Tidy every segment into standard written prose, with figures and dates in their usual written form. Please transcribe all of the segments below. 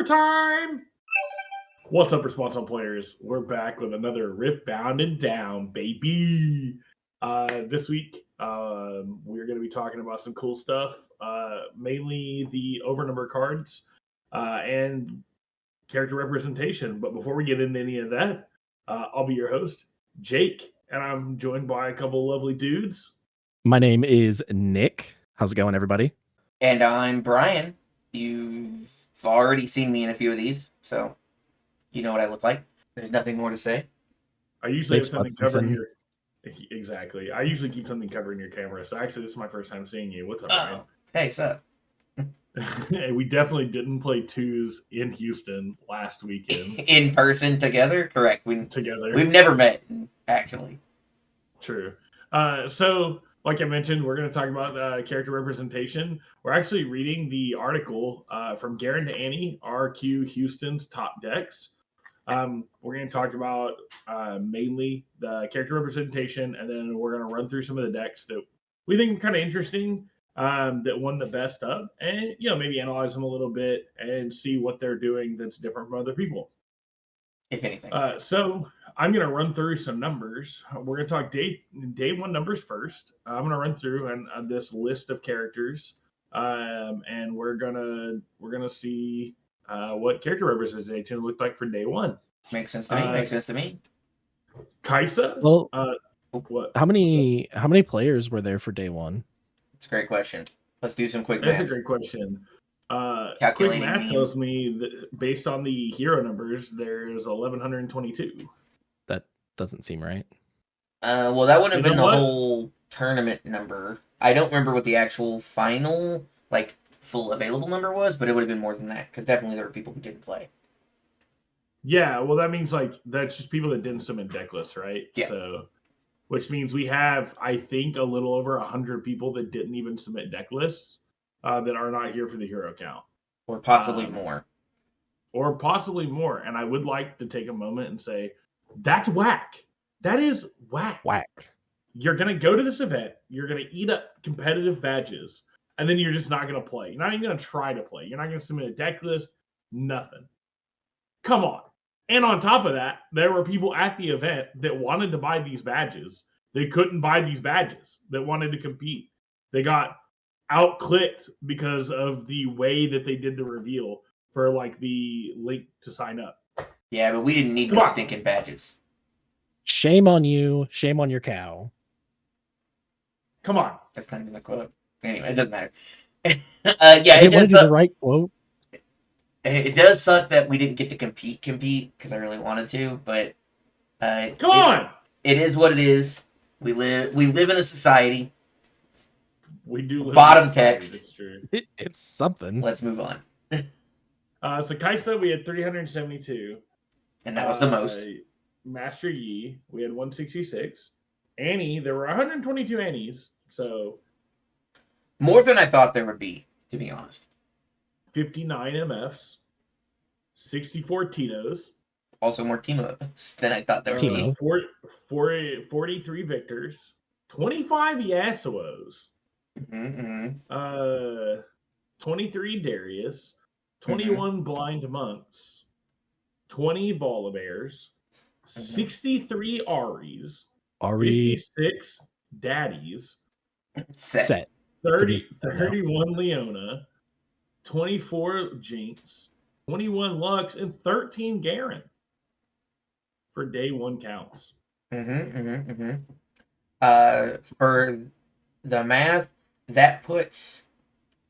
Overtime! What's up, responsible players? We're back with another RIFTBOUND and Down, baby. This week, we're going to be talking about some cool stuff, mainly the overnumber cards and character representation. But before we get into any of that, I'll be your host, Jake, and I'm joined by a couple of lovely dudes. My name is Nick. How's it going, everybody? And I'm Bryan. You've already seen me in a few of these, so you know what I look like. There's nothing more to say. I usually have something covering your... Exactly. I usually keep something covering your camera, so actually this is my first time seeing you. What's up, Bryan? Hey, sup? Hey, we definitely didn't play twos in Houston last weekend. In person together? Correct. Together. We've never met, actually. True. So, like I mentioned, we're going to talk about character representation. We're actually reading the article from Garen to Annie, RQ Houston's top decks. We're going to talk about mainly the character representation, and then we're going to run through some of the decks that we think are kind of interesting, that won the best of, and maybe analyze them a little bit and see what they're doing that's different from other people. If anything. So I'm going to run through some numbers. We're going to talk day one numbers first. I'm going to run through this list of characters, and we're gonna see what character representation looked like for day one. Makes sense to me. Kaisa. Well, what? How many players were there for day one? It's a great question. Let's do some quick math. That's a great question. Calculating quick math tells me that based on the hero numbers, there's 1,122. That doesn't seem right. Well, that wouldn't have been the whole tournament number. I don't remember what the actual final, full available number was, but it would have been more than that, because definitely there were people who didn't play. Yeah, well, that means, that's just people that didn't submit deck lists, right? Yeah. So, which means we have, I think, a little over 100 people that didn't even submit deck lists that are not here for the hero count. Or possibly more. Or possibly more. And I would like to take a moment and say, that's whack. That is whack. Whack. You're going to go to this event. You're going to eat up competitive badges. And then you're just not going to play. You're not even going to try to play. You're not going to submit a deck list. Nothing. Come on. And on top of that, there were people at the event that wanted to buy these badges. They couldn't buy these badges that wanted to compete. They got out-clicked because of the way that they did the reveal for the link to sign up. Yeah, but we didn't need no stinking badges. Shame on you. Shame on your cow. Come on. That's not even the quote. Anyway, it doesn't matter. It does the right quote. It does suck that we didn't get to compete because I really wanted to, but come on. It is what it is. We live in a society. We do. Bottom text. It's something. Let's move on. So Kaisa, we had 372, and that was the most. Master Yi, we had 166. Annie, there were 122 Annies, so more than I thought there would be, to be honest. 59 MFs, 64 Titos. Also more Timos than I thought there would be. 43 Victors, 25 Yasuos, 23 Darius, 21 Blind Monks, 20 Volibears, 63 Aries, 56 Daddies, Set. 31 Leona, 24 Jinx, 21 Lux, and 13 Garen for day one counts. For the math, that puts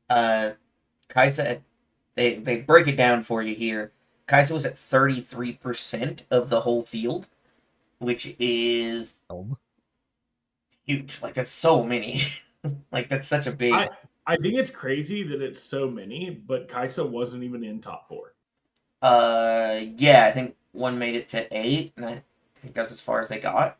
Kaisa at, they break it down for you here. Kaisa was at 33% of the whole field, which is huge. That's so many. That's such a big... I think it's crazy that it's so many, but Kaisa wasn't even in top 4. Yeah, I think one made it to 8, and I think that's as far as they got.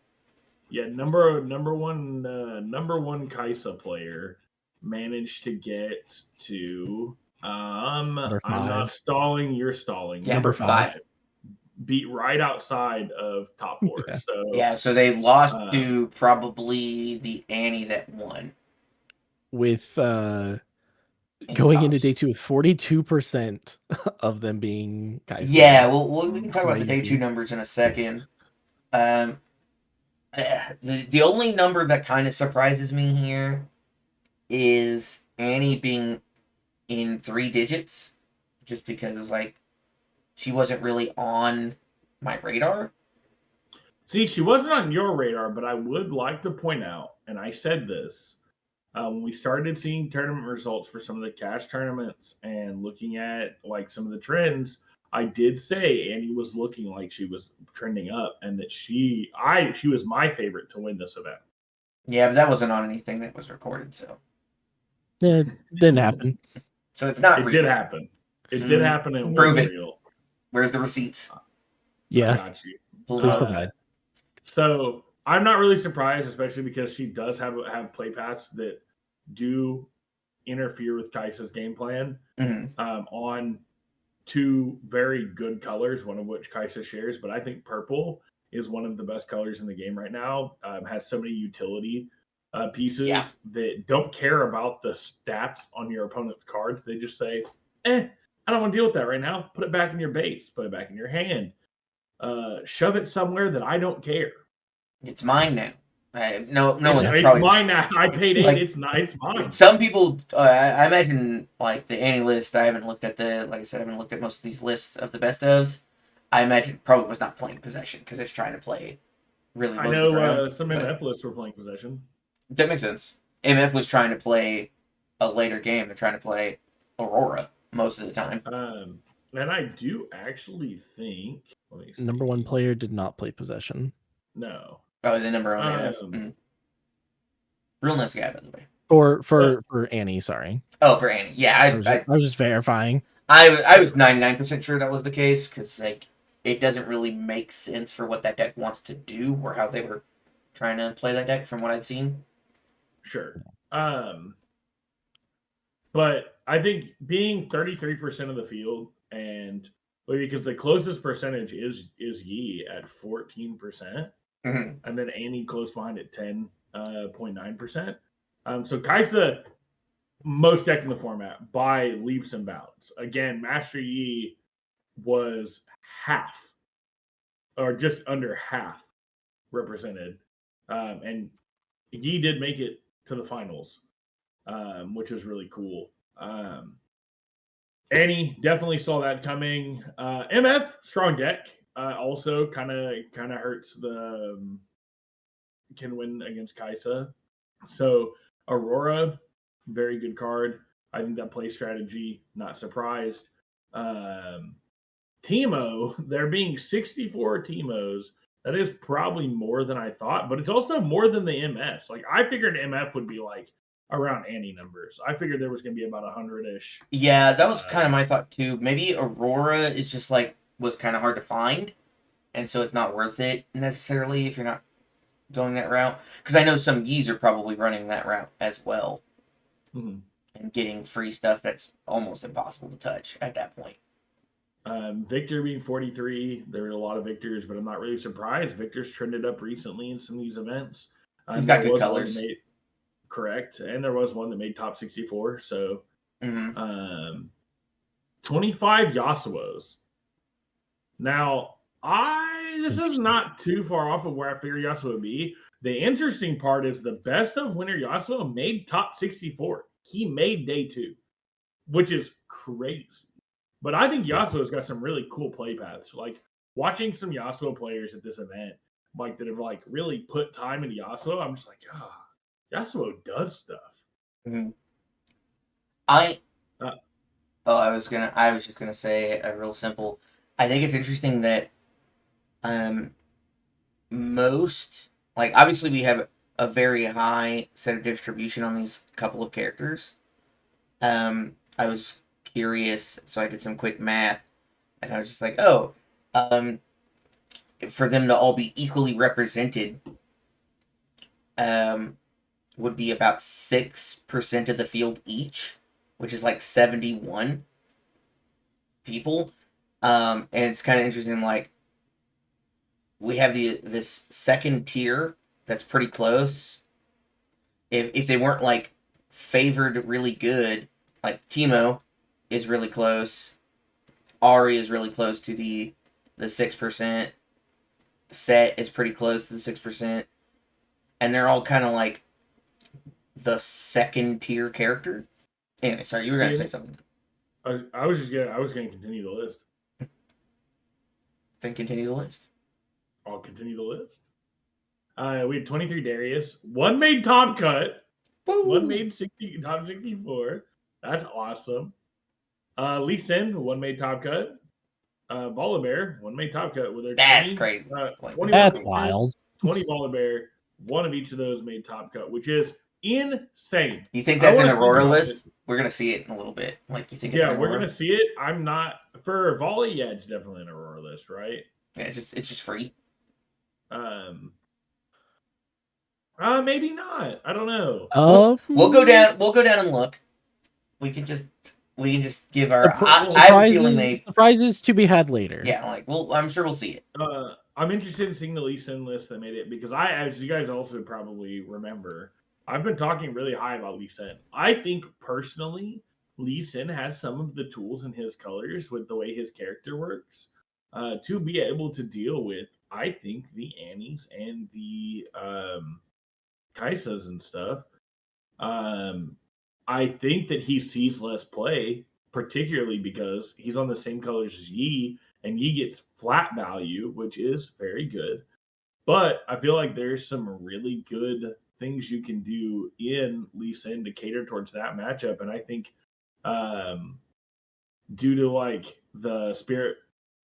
Yeah, number one Kaisa player managed to get to I'm not stalling, you're stalling. Yeah, number 5. Beat right outside of top 4. Yeah. So they lost to probably the Annie that won. With Going into day 2 with 42% of them being Kai'Sa. Yeah, well, we can talk about the day Crazy. 2 numbers in a second. The only number that kind of surprises me here is Annie being in 3 digits, just because like she wasn't really on my radar. See, she wasn't on your radar, but I would like to point out, and I said this when we started seeing tournament results for some of the cash tournaments and looking at like some of the trends. I did say Annie was looking like she was trending up, and that she was my favorite to win this event. Yeah, but that wasn't on anything that was recorded, so It didn't happen. So it's not It real. did happen. It did happen and Prove was it. real. Where's the receipts? Yeah. I got you. Please provide. So I'm not really surprised, especially because she does have play paths that do interfere with Kai'Sa's game plan on 2 very good colors, one of which Kai'Sa shares. But I think purple is one of the best colors in the game right now. Has so many utility pieces that don't care about the stats on your opponent's cards. They just say, I don't want to deal with that right now. Put it back in your base. Put it back in your hand. Shove it somewhere that I don't care. It's mine now. No one's it's probably mine now. I paid 8. Like, it's mine. Some people, I imagine, like the Annie list. I haven't looked at like I said, I haven't looked at most of these lists of the best ofs. I imagine probably was not playing possession because it's trying to play really. I know some MF lists were playing possession. That makes sense. MF was trying to play a later game. They're trying to play Aurora most of the time. And I do actually think number 1 player did not play possession. No. Oh, the number 1 MF. Real nice guy, by the way. For Annie, sorry. Oh, for Annie. Yeah, I was just verifying. I was 99% sure that was the case because like it doesn't really make sense for what that deck wants to do or how they were trying to play that deck from what I'd seen. Sure. But I think being 33% of the field, and because the closest percentage is Yi at 14%, and then Annie close behind at 10.9%. So Kai'Sa most decked in the format by leaps and bounds. Again, Master Yi was half or just under half represented, and Yi did make it to the finals, which is really cool. Annie definitely saw that coming. MF strong deck, also kind of hurts the can win against Kai'Sa. So Aurora, very good card. I think that play strategy, not surprised. Teemo, there being 64 Teemos, that is probably more than I thought, but it's also more than the MFs. Like I figured MF would be like around Annie numbers. I figured there was going to be about 100-ish. Yeah, that was kind of my thought too. Maybe Aurora is just like was kind of hard to find, and so it's not worth it necessarily if you're not going that route. Because I know some Yis are probably running that route as well, and getting free stuff that's almost impossible to touch at that point. Victor being 43, there were a lot of Victors, but I'm not really surprised. Victor's trended up recently in some of these events. He's got good colors. Correct. And there was one that made top 64. So 25 Yasuos. Now, this is not too far off of where I figured Yasuo would be. The interesting part is the best of winter Yasuo made top 64. He made day 2, which is crazy. But I think Yasuo's got some really cool play paths. Like watching some Yasuo players at this event, like that have like really put time into Yasuo, I'm just like, Yasuo does stuff. I was just gonna say a real simple. I think it's interesting that most, like, obviously we have a very high set of distribution on these couple of characters. I was curious, so I did some quick math, and I was just like, for them to all be equally represented, would be about 6% of the field each, which is like 71 people. And it's kind of interesting, like, we have this second tier that's pretty close. If they weren't, like, favored really good, like Teemo is really close. Ari is really close to the 6%. Set is pretty close to the 6%. And they're all kind of like the second tier character. Anyway, sorry, you were gonna say something. I was gonna continue the list. Then continue the list. I'll continue the list. We had 23 Darius. One made top cut. Woo! One made top 64. That's awesome. Lee Sin, one made top cut. Volibear, one made top cut with their That's 20, crazy. 20 That's wild. 20 Volibear. One of each of those made top cut, which is insane. You think that's an Aurora list? We're gonna see it in a little bit. Like you think? It's Yeah, we're gonna see it. I'm not for Volley. Yeah, it's definitely an Aurora list, right? Yeah, it's just free. Maybe not. I don't know. We'll go down. We'll go down and look. We can just give our. I have a feeling they surprises to be had later. Yeah, like I'm sure we'll see it. I'm interested in seeing the Lee Sin list that made it because as you guys also probably remember, I've been talking really high about Lee Sin. I think personally, Lee Sin has some of the tools in his colors with the way his character works to be able to deal with. I think the Annies and the Kaisas and stuff. I think that he sees less play, particularly because he's on the same colors as Yi, and Yi gets flat value, which is very good. But I feel like there's some really good things you can do in Lee Sin to cater towards that matchup. And I think due to like the spirit,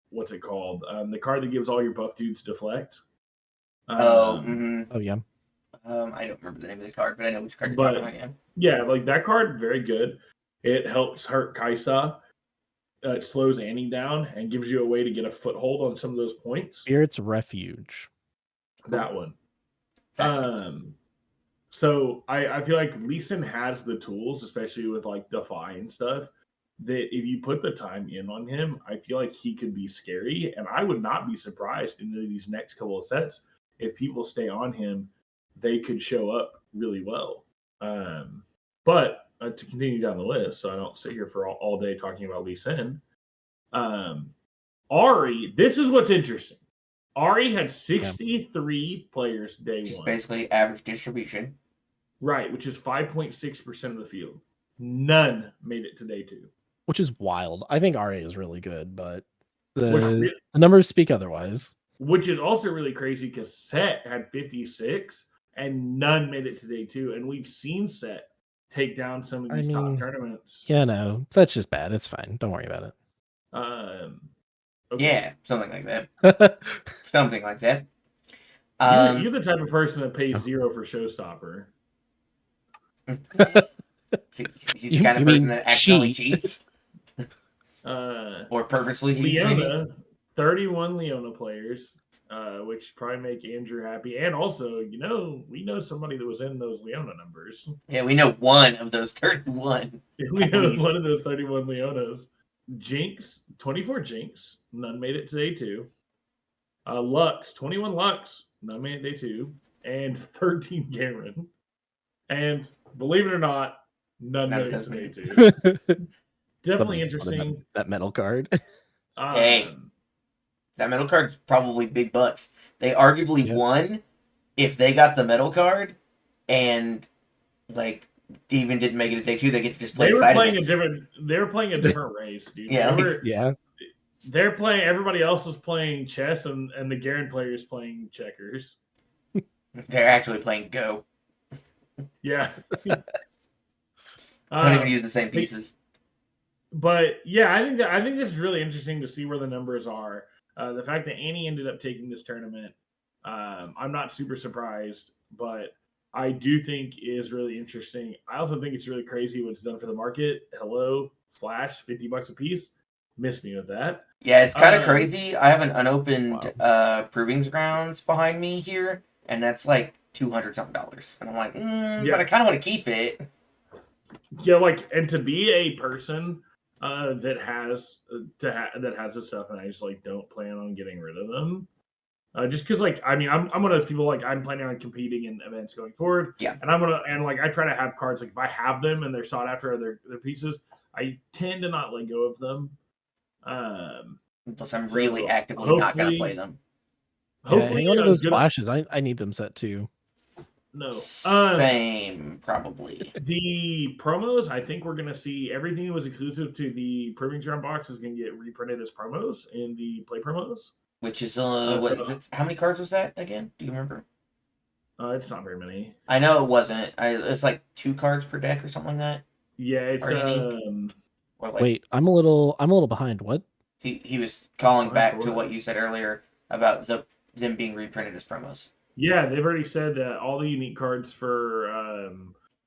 what's it called? The card that gives all your buff dudes deflect. Oh yeah. I don't remember the name of the card, but I know which card you're talking about. Yeah, like that card, very good. It helps hurt Kaisa. It slows Annie down and gives you a way to get a foothold on some of those points. Spirit's Refuge. That one. Exactly. So I feel like Lee Sin has the tools, especially with like Defy and stuff, that if you put the time in on him, I feel like he could be scary. And I would not be surprised in these next couple of sets if people stay on him, they could show up really well. But to continue down the list, so I don't sit here for all day talking about Lee Sin. Ari, this is what's interesting. Ari had 63 players day Which is one. Basically average distribution. Right, which is 5.6% of the field. None made it to day two. Which is wild. I think Ari is really good, but the numbers speak otherwise. Which is also really crazy because Set had 56 and none made it to day two. And we've seen Set take down some of these top tournaments. Yeah, no, that's just bad. It's fine. Don't worry about it. Okay. Yeah, something like that. Something like that. You're the type of person that pays 0 for Showstopper. He's the kind of person that accidentally cheats. Or purposely cheats, Leona, 31 Leona players, which probably make Andrew happy. And also, we know somebody that was in those Leona numbers. Yeah, we know one of those 31. We know one of those 31 Leonas. Jinx, 24 Jinx. None made it to day two. Lux, 21 Lux. None made it day two. And 13 Garen. And believe it or not, none made it to day two. Definitely interesting. That metal card. Hey, that metal card's probably big bucks. They arguably won if they got the metal card and like even didn't make it at day two. They get to just play side events. They were playing a different race, dude. Yeah. They're playing. Everybody else is playing chess, and the Garen player is playing checkers. They're actually playing Go. Yeah. Don't even use the same pieces. But yeah, I think it's really interesting to see where the numbers are. The fact that Annie ended up taking this tournament, I'm not super surprised, but I do think is really interesting. I also think it's really crazy what it's done for the market. Hello, Flash, $50 a piece. Miss me with that. Yeah, it's kind of crazy. I have an unopened Proving Grounds behind me here, and that's like $200-something. And I'm like, but I kind of want to keep it. Yeah, and to be a person that has this stuff, and I just don't plan on getting rid of them. Just because, like, I mean, I'm one of those people, like, I'm planning on competing in events going forward. Yeah. And I try to have cards, like, if I have them and they're sought after or they're pieces, I tend to not let go of them. Unless I'm really actively not going to play them. Yeah, hang on to those splashes. I need them set too. No. Same, probably. The promos, I think we're going to see everything that was exclusive to the Proving Ground box is going to get reprinted as promos in the play promos. Which is, how many cards was that again? Do you remember? It's not very many. I know it wasn't. It's like 2 cards per deck or something like that. Yeah, it's or like, wait, I'm a little behind. What? He was calling back to what you said earlier about them being reprinted as promos. Yeah, they've already said that all the unique cards for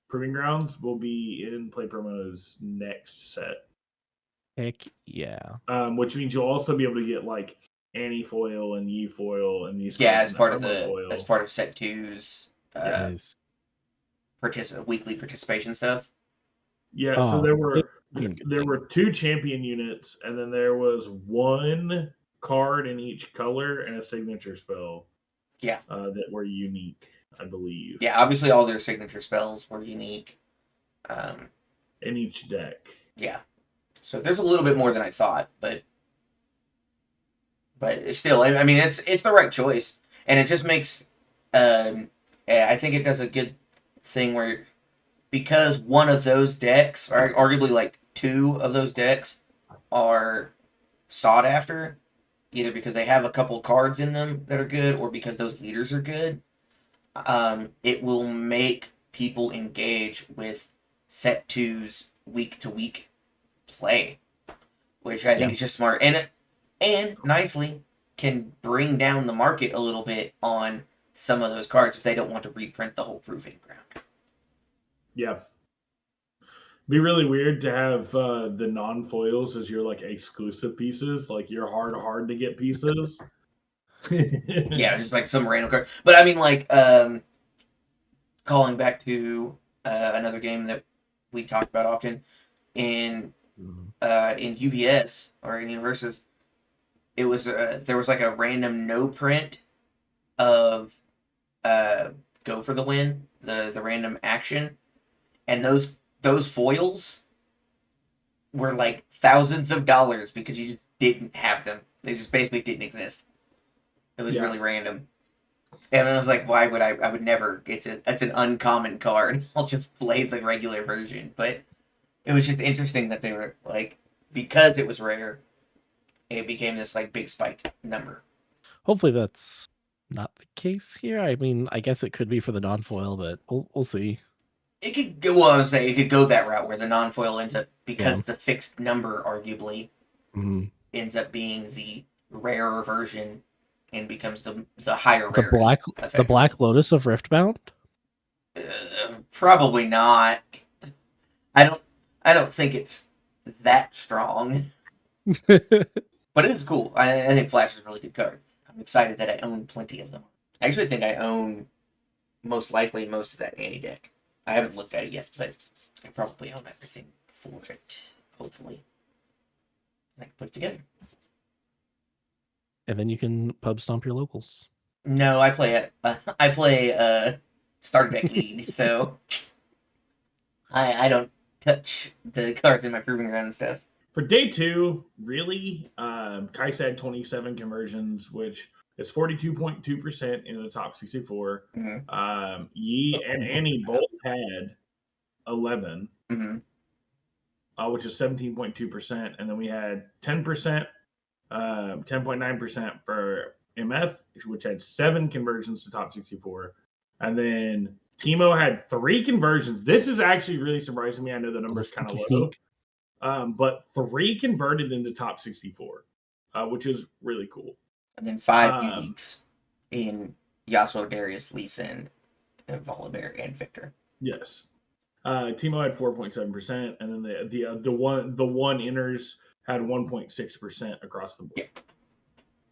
Proving Grounds will be in play promos next set. Heck yeah. Which means you'll also be able to get like Annie foil and Yi foil and these. Yeah, as part of set 2's weekly participation stuff. Yeah, so there were 2 champion units, and then there was 1 card in each color and a signature spell. Yeah, that were unique, I believe. Yeah, obviously all their signature spells were unique. In each deck. Yeah, so there's a little bit more than I thought, but still, I mean, it's the right choice, and it just makes. I think it does a good thing where, because one of those decks, or arguably like 2 of those decks, are sought after, either because they have a couple cards in them that are good, or because those leaders are good. It will make people engage with set 2's week-to-week play, which I think is just smart, and nicely can bring down the market a little bit on some of those cards if they don't want to reprint the whole Proving Ground. Yeah. Be really weird to have the non-foils as your like exclusive pieces, like your hard to get pieces. Yeah, just like some random card. But I mean, like, calling back to another game that we talk about often in UVS or in Universes, it was there was like a random no print of Go for the Win, the random action, and those foils were like thousands of dollars because you just didn't have them. They just basically didn't exist. It was really random. And I was like, why would I would never. It's an uncommon card. I'll just play the regular version. But it was just interesting that they were like, because it was rare, it became this like big spiked number. Hopefully that's not the case here. I mean, I guess it could be for the non-foil, but we'll see. It could go. Well, I would say it could go that route where the non-foil ends up, because it's a fixed number, arguably, ends up being the rarer version and becomes the higher rarity. The Black Lotus of Riftbound? Probably not. I don't think it's that strong. But it is cool. I think Flash is a really good card. I'm excited that I own plenty of them. I actually think I own most of that Annie deck. I haven't looked at it yet, but I probably own everything for it, hopefully. I can put it together. And then you can pub stomp your locals. No, I play starter deck lead, so I don't touch the cards in my Proving Ground and stuff. For day 2, really, Kai had 27 conversions, which is 42.2% in the top 64. Mm-hmm. Yi and Annie both had 11, which is 17.2%. And then we had 10%, 10.9% for MF, which had 7 conversions to top 64. And then Timo had 3 conversions. This is actually really surprising me. I know the number's kind of low. But 3 converted into top 64, which is really cool. And then 5 uniques in Yasuo, Darius, Lee Sin, and Volibear, and Victor. Yes. Timo had 4.7%, and then the one inners had 1.6% across the board.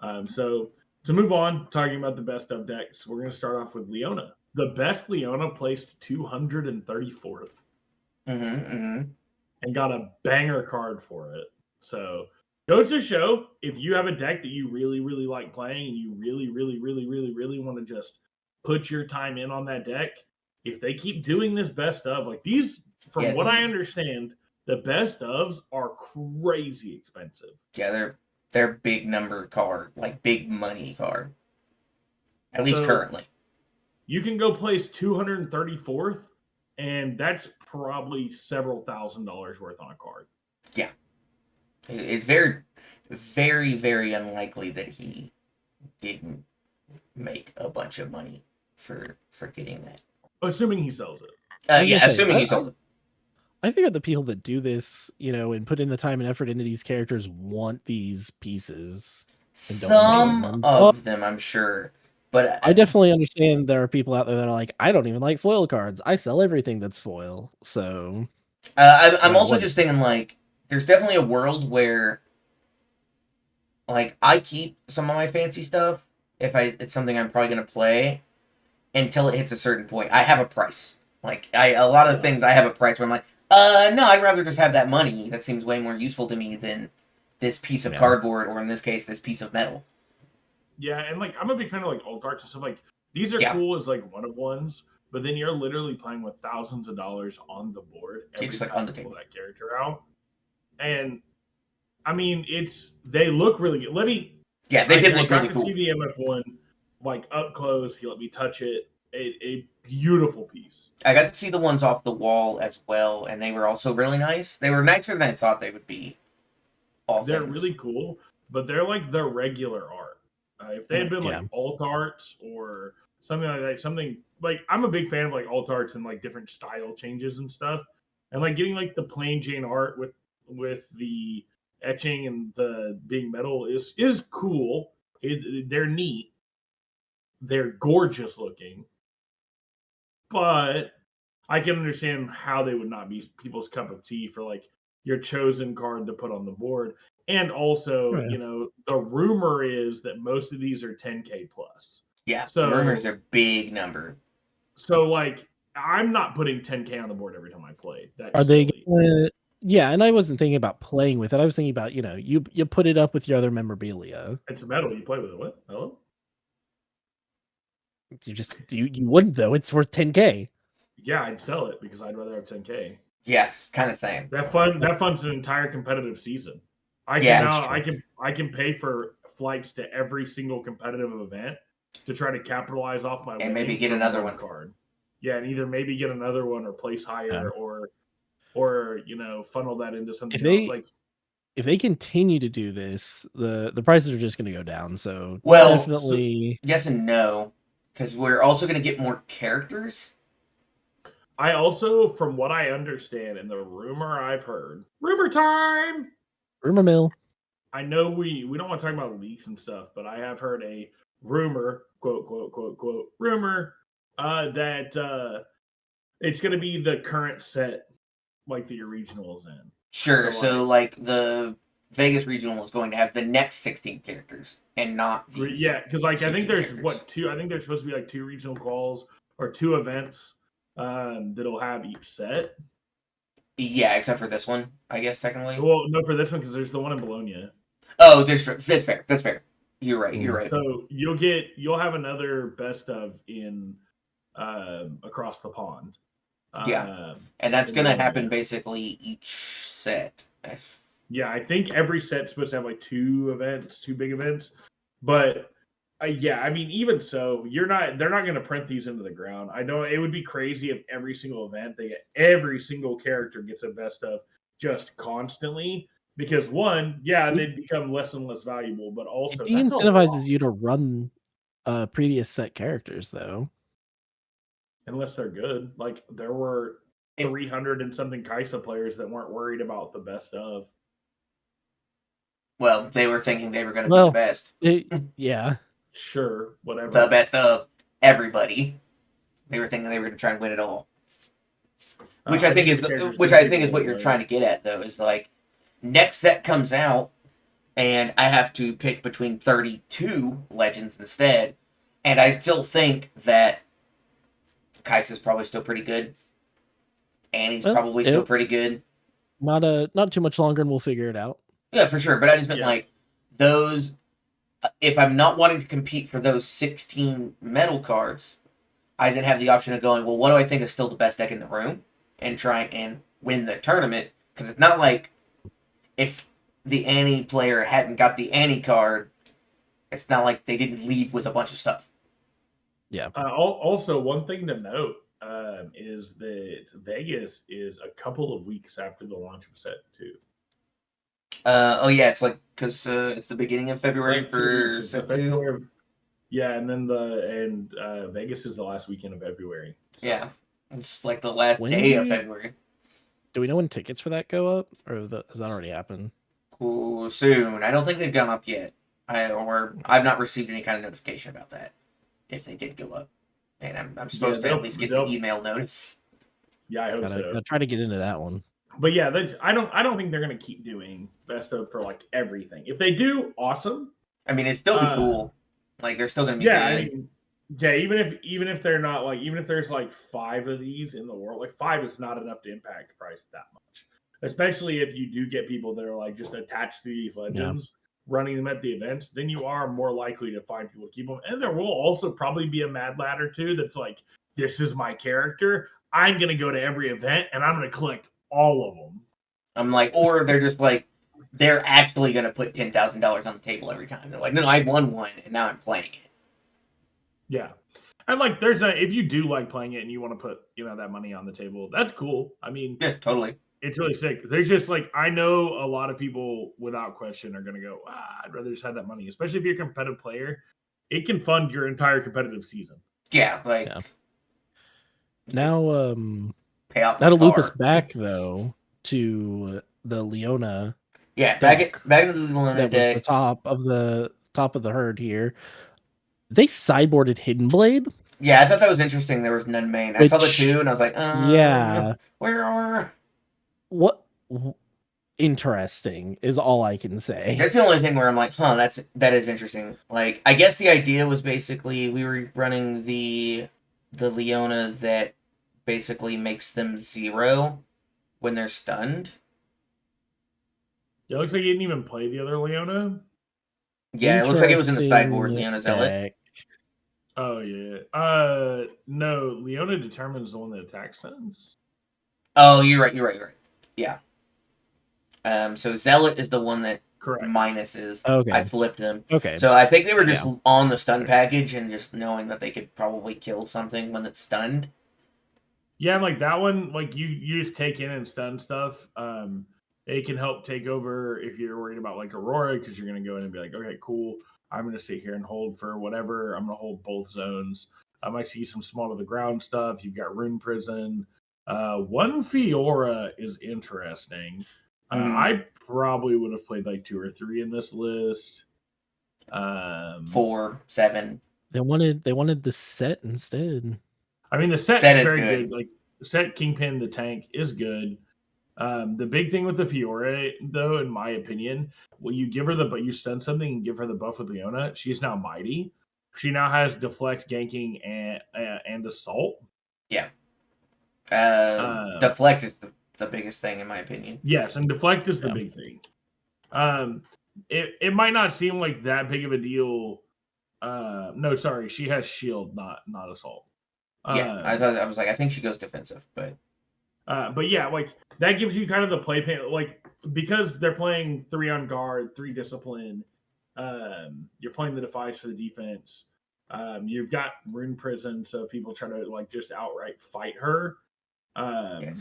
Yeah. So to move on, talking about the best of decks, we're going to start off with Leona. The best Leona placed 234th. And got a banger card for it. So Goes to show, if you have a deck that you really, really like playing and you really, really, really, really, really want to just put your time in on that deck, if they keep doing this best of, like these, from what I understand, the best ofs are crazy expensive. Yeah, they're big number card, like big money card. At least currently. You can go place 234th, and that's probably several $1,000s worth on a card. Yeah. It's very, very, very unlikely that he didn't make a bunch of money for getting that. Assuming he sells it. Assuming he sold it. I figure the people that do this, and put in the time and effort into these characters want these pieces. Some of them, I'm sure. But I definitely understand there are people out there that are like, I don't even like foil cards. I sell everything that's foil. So I'm also just thinking, like, there's definitely a world where, like, I keep some of my fancy stuff if it's something I'm probably gonna play until it hits a certain point. I have a price. Like, a lot of things I have a price where I'm like, no, I'd rather just have that money. That seems way more useful to me than this piece of cardboard, or in this case, this piece of metal. Yeah, and like I'm a big fan of like alt arts and stuff. Like these are cool as like one of ones, but then you're literally playing with thousands of dollars on the board every just like time on the you pull table. that character out. And I mean, they look really good. They did look really cool. See the MF1 like up close. He let me touch it. A beautiful piece. I got to see the ones off the wall as well, and they were also really nice. They were nicer than I thought they would be. They're really cool, but they're like the regular art. If they had been like alt arts or something like that, something like I'm a big fan of like alt arts and like different style changes and stuff, and like getting like the plain Jane art with the etching and the being metal is cool. They're neat, they're gorgeous looking, but I can understand how they would not be people's cup of tea for like your chosen card to put on the board. And also, the rumor is that most of these are 10K plus. Yeah, so rumors are big number. So, like, I'm not putting 10K on the board every time I play. Are they gonna, and I wasn't thinking about playing with it. I was thinking about, you put it up with your other memorabilia. It's metal. You play with it. What? Hello? You wouldn't, though. It's worth 10K. Yeah, I'd sell it because I'd rather have 10K. Yeah, kind of same. That funds an entire competitive season. I can pay for flights to every single competitive event to try to capitalize off my and maybe get another one card. Yeah, and either maybe get another one or place higher or funnel that into something else. Like if they continue to do this, the prices are just going to go down. So definitely yes and no, because we're also going to get more characters. I also, from what I understand and the rumor I've heard, rumor time. Rumor mill. I know we don't want to talk about leaks and stuff, but I have heard a rumor, quote, quote, quote, quote, rumor, that it's going to be the current set like the regional is in. Sure, so like the Vegas regional is going to have the next 16 characters and not these. Yeah, because like I think there's I think there's supposed to be like 2 regional calls or 2 events that'll have each set. Yeah, except for this one, I guess, technically. Well, no, for this one, because there's the one in Bologna. Oh, that's fair. You're right. So you'll have another best of in across the pond. And that's going to happen basically each set. Yeah, I think every set's supposed to have like 2 big events. But I mean, even so, they're not going to print these into the ground. I know it would be crazy if every single event every single character gets a best of just constantly, because one, they'd become less and less valuable, but also it de-incentivizes you to run previous set characters, though. Unless they're good. Like there were 300 and something Kaisa players that weren't worried about the best of. Well, they were thinking they were going to be the best. Yeah. Sure, whatever. The best of everybody. They were thinking they were going to try and win it all. Which I think is what you're trying to get at, though, is like next set comes out and I have to pick between 32 legends instead, and I still think that Kaisa's probably still pretty good. Annie's probably still pretty good. Not too much longer, and we'll figure it out. Yeah, for sure. But I just meant Yeah. like those. If I'm not wanting to compete for those 16 metal cards, I then have the option of going, well, what do I think is still the best deck in the room, and try and win the tournament. Because it's not like if the Annie player hadn't got the Annie card, it's not like they didn't leave with a bunch of stuff. Yeah. Also, one thing to note is that Vegas is a couple of weeks after the launch of set 2. Oh yeah, it's like because it's the beginning of February Like 2 for weeks. It's set 2. February. Yeah, and then Vegas is the last weekend of February. So. Yeah, it's like the last day of February. Do we know when tickets for that go up, or has that already happened? Cool, soon. I don't think they've gone up yet. I've not received any kind of notification about that. If they did go up, and I'm supposed to at least get the email notice. Yeah, I hope so. Gotta try to get into that one. But yeah, I don't think they're gonna keep doing best of for like everything. If they do, awesome. I mean, it'd still be cool. Like they're still gonna be good. I mean, yeah, even if they're not like, even if there's like 5 of these in the world, like 5 is not enough to impact the price that much. Especially if you do get people that are like just attached to these legends, running them at the events, then you are more likely to find people to keep them. And there will also probably be a mad ladder too that's like, this is my character. I'm gonna go to every event and I'm gonna collect all of them. I'm like, or they're just like, they're actually gonna put $10,000 on the table every time. They're like, no, I won one and now I'm playing it. Yeah. And like if you do like playing it and you want to put, that money on the table, that's cool. I mean, yeah, totally. It's really sick. There's just like, I know a lot of people without question are gonna go, I'd rather just have that money, especially if you're a competitive player. It can fund your entire competitive season. Yeah, like now pay off. Now to loop us back though to the Leona. Yeah, back into the Leona that deck. Was the top of the herd here. They sideboarded Hidden Blade. Yeah, I thought that was interesting. There was none main. I saw the 2 and I was like, yeah. Where are? What? Interesting is all I can say. That's the only thing where I'm like, that is interesting. Like, I guess the idea was basically we were running the Leona that basically makes them 0 when they're stunned. Yeah, it looks like you didn't even play the other Leona. Yeah, it looks like it was in the sideboard, Leona Zealot. Oh, yeah. No, Leona Determines the one that attacks stuns. Oh, you're right. Yeah. So Zealot is the one that minuses. Okay. I flipped them. Okay. So I think they were just on the stun package and just knowing that they could probably kill something when it's stunned. Yeah, like that one, like you just take in and stun stuff. It can help take over if you're worried about like Aurora, because you're going to go in and be like, okay, cool. I'm going to sit here and hold for whatever. I'm going to hold both zones. I see some small to the ground stuff. You've got Rune Prison. One Fiora is interesting. I probably would have played like 2 or 3 in this list. 4, 7. They wanted the set instead. I mean, the set is very good. Like the set Kingpin, the tank is good. The big thing with the Fiora, though, in my opinion, when you give her you stun something and give her the buff with Leona, she's now mighty. She now has deflect, ganking, and assault. Yeah. Deflect is the biggest thing, in my opinion. Yes, and deflect is the big thing. It might not seem like that big of a deal. No, sorry, she has shield, not assault. Yeah, I was like, I think she goes defensive, but yeah, like that gives you kind of the play pan, like because they're playing 3 on guard, 3 discipline. You're playing the defies for the defense. You've got Rune Prison, so people try to like just outright fight her. And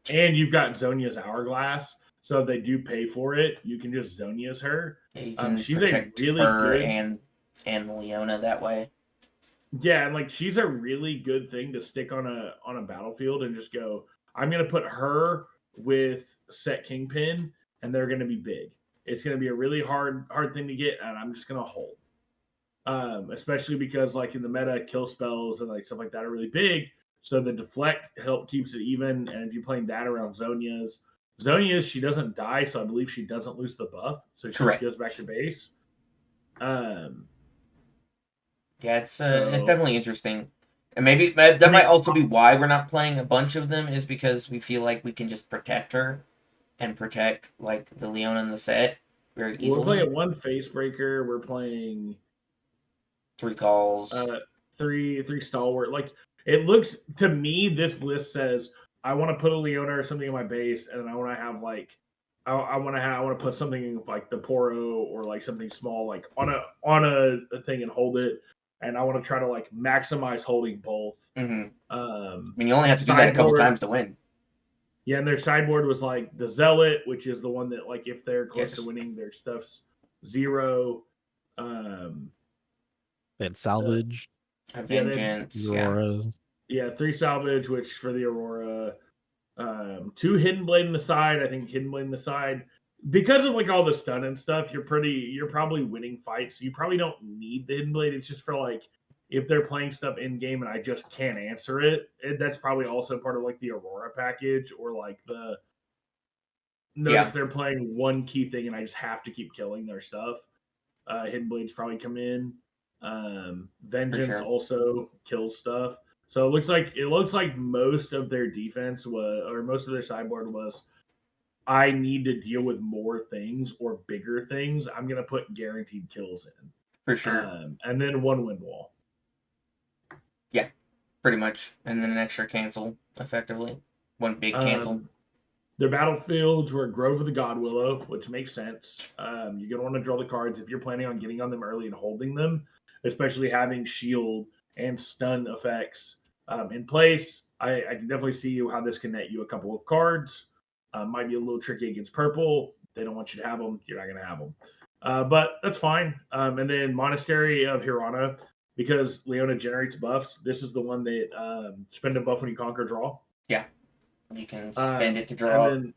you've got Zonia's Hourglass, so if they do pay for it, you can just Zonia's her. Yeah, you can she's protect a really her good and Leona that way. Yeah, and like she's a really good thing to stick on a battlefield and just go, I'm gonna put her with set Kingpin, and they're gonna be big. It's gonna be a really hard thing to get, and I'm just gonna hold. Especially because like in the meta, kill spells and like stuff like that are really big. So the deflect keeps it even, and if you're playing that around Zonia's, she doesn't die, so I believe she doesn't lose the buff, so she just goes back to base. Yeah, it's definitely interesting. And maybe that might also be why we're not playing a bunch of them, is because we feel like we can just protect her and protect like the Leona in the set. very easily. We're playing 1 face breaker. We're playing 3 calls. 3 stalwart. Like, it looks to me, this list says I want to put a Leona or something in my base, and I want to have like I want to put something like the Poro or like something small like on a thing and hold it, and I want to try to like maximize holding both. Mm-hmm. I mean, you only have to do that a couple times to win. Yeah, and their sideboard was like the Zealot, which is the one that like if they're close to winning, their stuff's 0. They had salvage. Vengeance. Aurora. Yeah, 3 salvage, which for the Aurora. 2 hidden blade in the side. I think hidden blade in the side, because of like all the stun and stuff, you're probably winning fights. So you probably don't need the hidden blade. It's just for like if they're playing stuff in game and I just can't answer it. That's probably also part of like the Aurora package, or like the notice they're playing 1 key thing and I just have to keep killing their stuff. Hidden blades probably come in. Vengeance also kills stuff. So it looks like most of their defense was, or most of their sideboard was, I need to deal with more things or bigger things. I'm gonna put guaranteed kills in for sure, and then 1 wind wall. Yeah, pretty much, and then an extra cancel, effectively 1 big cancel. Their battlefields were Grove of the God Willow, which makes sense. You're gonna want to draw the cards if you're planning on getting on them early and holding them, especially having shield and stun effects in place. I can definitely see how this can net you a couple of cards. Might be a little tricky against purple. They don't want you to have them. You're not going to have them. But that's fine. And then Monastery of Hirana, because Leona generates buffs. This is the one that spend a buff when you conquer draw. Yeah. You can spend it to draw. And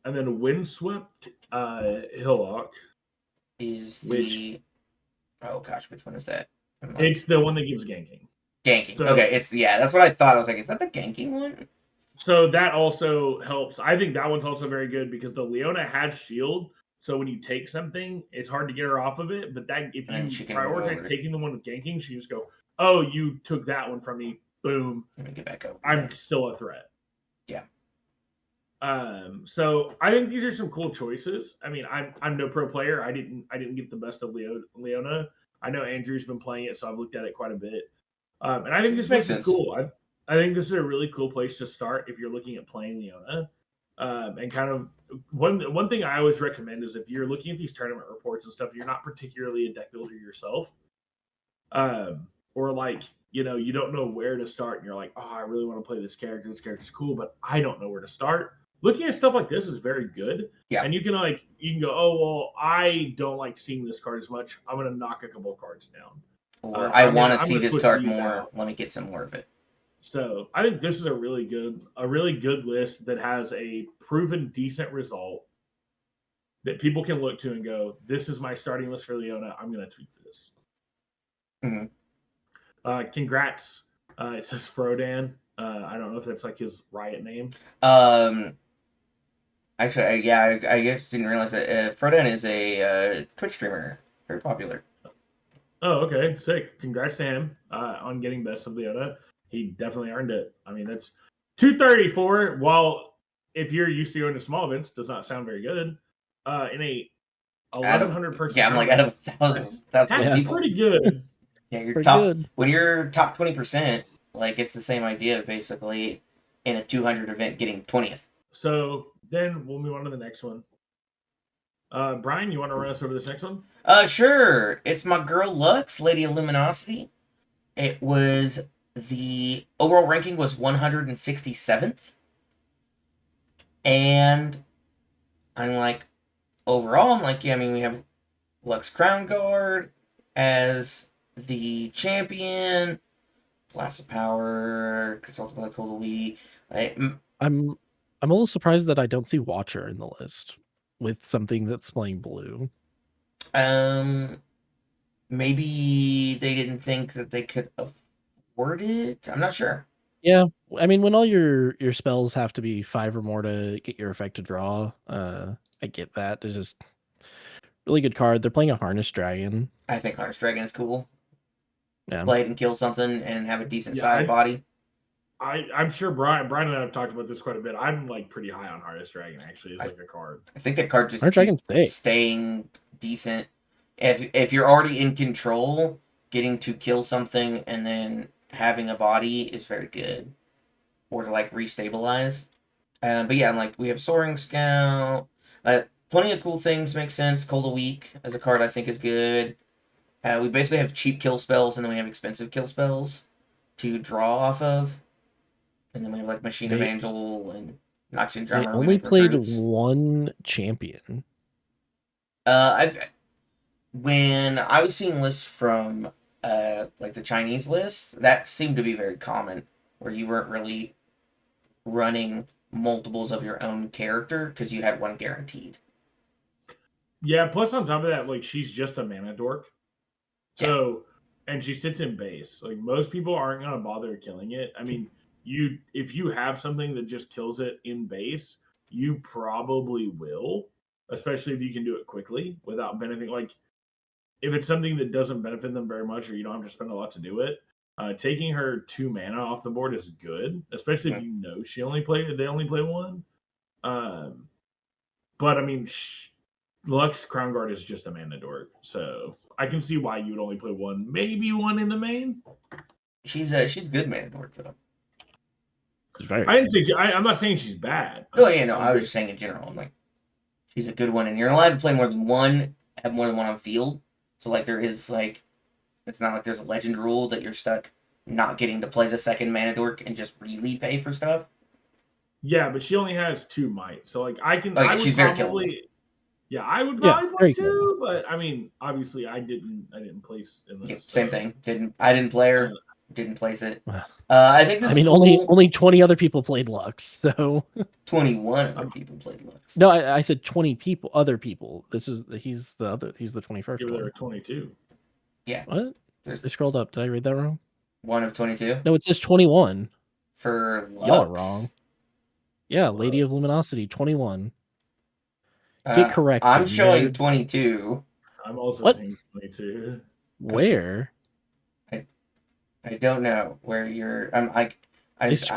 then Windswept Hillock. Is the... Oh, gosh, which one is that? It's the one that gives ganking. Ganking. So, okay, that's what I thought. I was like, is that the ganking one? So that also helps. I think that one's also very good because the Leona has shield. So when you take something, it's hard to get her off of it. But that if you prioritize taking the one with ganking, she just go, "Oh, you took that one from me. Boom. Let me get back up. I'm still a threat." Yeah. So I think these are some cool choices. I mean, I'm no pro player. I didn't get the best of Leona. I know Andrew's been playing it, so I've looked at it quite a bit. And I think this makes it cool. I think this is a really cool place to start if you're looking at playing Leona. And kind of one thing I always recommend is if you're looking at these tournament reports and stuff, you're not particularly a deck builder yourself, or like you don't know where to start, and you're like, oh, I really want to play this character. This character's cool, but I don't know where to start. Looking at stuff like this is very good. Yeah. And you can go, oh well, I don't like seeing this card as much. I'm gonna knock a couple of cards down. Or I want to see this card more. Let me get some more of it. So I think this is a really good list that has a proven decent result that people can look to and go, this is my starting list for Leona. I'm going to tweak this. Mm-hmm. Congrats. It says Frodan. I don't know if that's like his Riot name. Actually, I guess didn't realize that Frodan is a Twitch streamer. Very popular. Oh, okay. Sick. Congrats to him on getting best of Leona. He definitely earned it. I mean, that's 234. While if you're used to going to small events, does not sound very good. In a 1,100 person. Yeah, I'm like out of 1,000 that's people. Pretty good. Yeah, you're top. Good. When you're top 20%, like it's the same idea basically in a 200 event getting 20th. So then we'll move on to the next one. Bryan, you want to run us over this next one? Sure. It's my girl Lux, Lady of Luminosity. It was the overall ranking was 167th. And I'm like, overall, we have Lux Crown Guard as the champion, Blast of Power, Consulted by the Cold of the Week. I'm a little surprised that I don't see Watcher in the list with something that's playing blue. Maybe they didn't think that they could afford it. I'm not sure. Yeah, I mean, when all your spells have to be 5 or more to get your effect to draw, I get that. It's just really good card. They're playing a Harness Dragon. I think Harness Dragon is cool. Yeah. Play it and kill something and have a decent sized body. I'm sure Brian and I have talked about this quite a bit. I'm like pretty high on Hardest Dragon actually as like a card. I think that card just Hard Dragon keeps staying decent. If you're already in control, getting to kill something and then having a body is very good, or to like restabilize. But yeah, like we have Soaring Scout. Plenty of cool things make sense. Cold a Week as a card I think is good. We basically have cheap kill spells and then we have expensive kill spells to draw off of. And then we have like Machine of Angel and Noxian Drummer. They only played one champion. When I was seeing lists from like the Chinese list, that seemed to be very common, where you weren't really running multiples of your own character because you had one guaranteed. Yeah, plus on top of that, like she's just a mana dork. So and she sits in base. Like most people aren't gonna bother killing it. I mean, if you have something that just kills it in base, you probably will, especially if you can do it quickly without benefiting. Like if it's something that doesn't benefit them very much, or you don't have to spend a lot to do it, taking her 2 mana off the board is good, especially if you know they only play one. But I mean, Lux Crown Guard is just a mana dork, so I can see why you would only play one, maybe one in the main. She's good mana dork though. I'm not saying she's bad. Oh yeah, no, I was just saying in general. I'm like, she's a good one, and you're allowed to play more than one, have more than one on field. So like there is like, it's not like there's a legend rule that you're stuck not getting to play the second mana dork and just really pay for stuff. Yeah, but she only has 2 might, so like I can. She's very killable. Yeah, I would probably play 2, but I mean, obviously, I didn't place in this. Same thing. I didn't play her. Didn't place it. I think this. I mean, cool. only 20 other people played Lux, so 21 other people played Lux. No, I said 20 people. Other people. He's the 21st. There were 22. Yeah. What? I scrolled up. Did I read that wrong? 1 of 22. No, it says 21. For Lux. Y'all are wrong. Yeah, Lady of Luminosity, 21. Get correct. I'm showing 22. I'm also seeing 22. Where? I don't know where you're. I see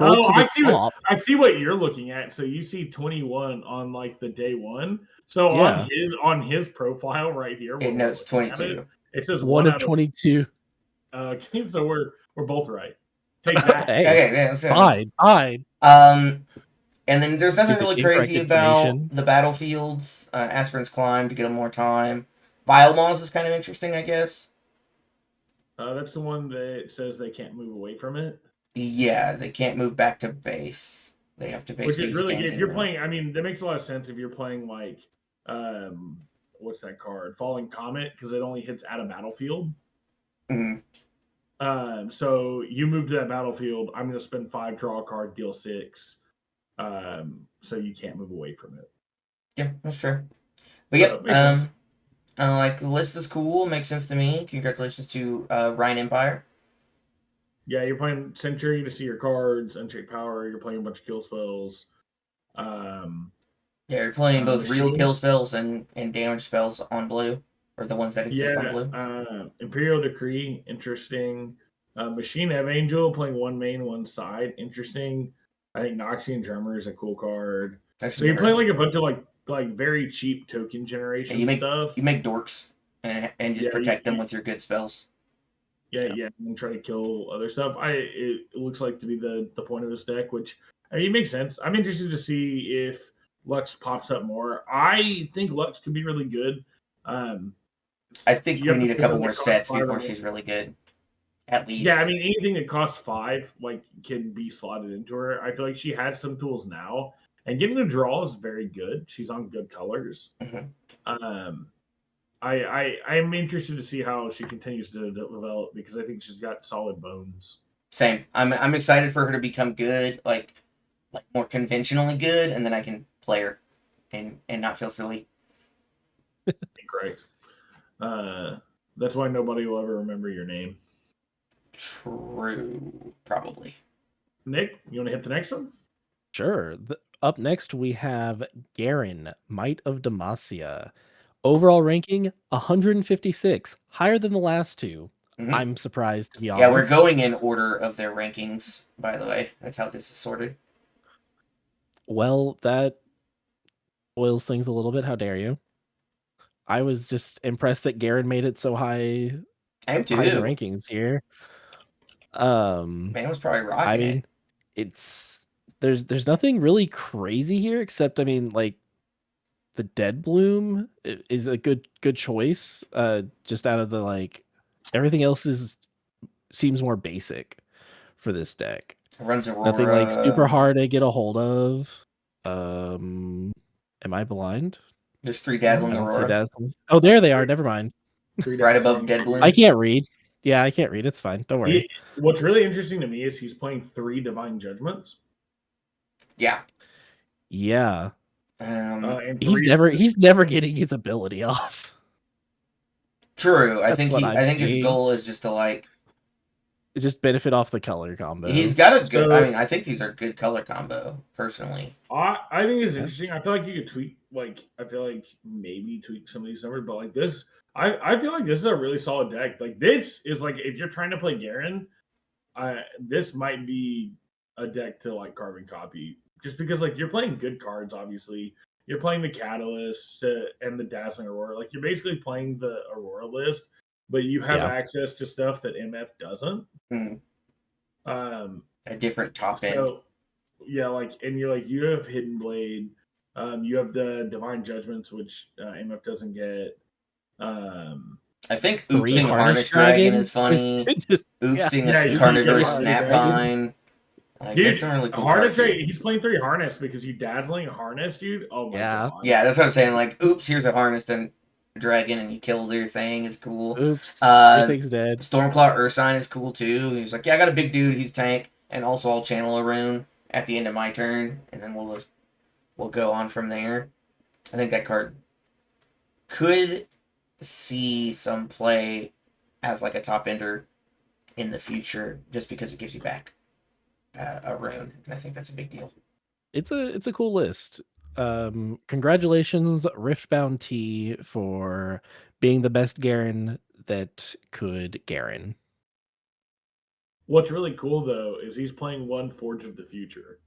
what you're looking at. So you see 21 on like the day one. So on his profile right here, it notes 22. It says 1 of 22. Okay, so we're both right. Take that. Okay, fine. And then there's nothing really crazy about the battlefields. Aspirin's Climb to get them more time. Biomoz is kind of interesting, I guess. That's the one that says they can't move away from it. Yeah, they can't move back to base. They have to basically. Which is really good. If you're playing, I mean, that makes a lot of sense if you're playing like, what's that card? Falling Comet, because it only hits at a battlefield. Mm-hmm. So you move to that battlefield. I'm going to spend 5, draw a card, deal 6. So you can't move away from it. Yeah, that's true. But like the list is cool, makes sense to me. Congratulations to Ryan Empire. Yeah, you're playing Century to see your cards, Unchecked Power. You're playing a bunch of kill spells. Yeah, you're playing both real kill spells and damage spells on blue, or the ones that exist on blue. Imperial Decree, interesting. Machine of Angel, playing one main, one side, interesting. I think Noxian Drummer is a cool card. So you're playing like a bunch of like very cheap token generation stuff. You make dorks and just protect them with your good spells. Yeah, and try to kill other stuff. It looks like to be the point of this deck, which I mean, it makes sense. I'm interested to see if Lux pops up more. I think Lux could be really good. I think we need a couple more sets before she's really good. At least. Yeah, I mean, anything that costs 5 can be slotted into her. I feel like she has some tools now, and getting the draw is very good. She's on good colors. Mm-hmm. I'm interested to see how she continues to develop because I think she's got solid bones. Same. I'm excited for her to become good, like more conventionally good, and then I can play her and not feel silly. Great. That's why nobody will ever remember your name. True, probably. Nick, you want to hit the next one? Sure. Up next, we have Garen, Might of Demacia. Overall ranking, 156, higher than the last two. I'm surprised, to be honest. Yeah, we're going in order of their rankings, by the way. That's how this is sorted. Well, that spoils things a little bit. How dare you? I was just impressed that Garen made it so high, I am too. high in the rankings here. Man was probably rocking I mean, it's there's nothing really crazy here, except I mean, like the Dead Bloom is a good choice. Just out of the like, everything else seems more basic for this deck. Runs Aurora. Nothing like super hard to get a hold of. Am I blind? There's 3 Dazzling I don't see Aurora. Dazzling. Oh, there they are. Never mind. Right above Dead Bloom. I can't read. Yeah, I can't read. It's fine. Don't worry. What's really interesting to me is he's playing 3 Divine Judgments. Yeah. Yeah. And He's never getting his ability off. True. I That's think what I'm his seeing. goal is just to like just benefit off the color combo. He's got a good. I mean, I think these are good color combo. Personally, I think it's interesting. I feel like you could tweak. Like, I feel like maybe tweak some of these numbers, but like this, I feel like this is a really solid deck. Like, this is like, if you're trying to play Garen, this might be a deck to like carbon copy, just because like you're playing good cards. Obviously, you're playing the Catalyst and the Dazzling Aurora. Like, you're basically playing the Aurora list, but you have access to stuff that MF doesn't. A different top end. Yeah, like, and you're like, you have Hidden Blade, you have the Divine Judgments, which MF doesn't get. I think oopsing Harness Dragon is funny. Oopsing Carnivorous Snapvine. Dude, some really cool Harness Dragon, he's playing 3 Harness because you Dazzling Harness, dude. Oh my god. Yeah, that's what I'm saying. Like, oops, here's a Harnessed Dragon and you kill their thing is cool. Oops, everything's dead. Stormclaw Ursine is cool too. He's like, yeah, I got a big dude, he's tank, and also I'll channel a rune at the end of my turn, and then we'll go on from there. I think that card could see some play as like a top ender in the future, just because it gives you back a rune, and I think that's a big deal. It's a cool list. Congratulations, Riftbound T, for being the best Garen that could Garen. What's really cool though is he's playing 1 Forge of the Future.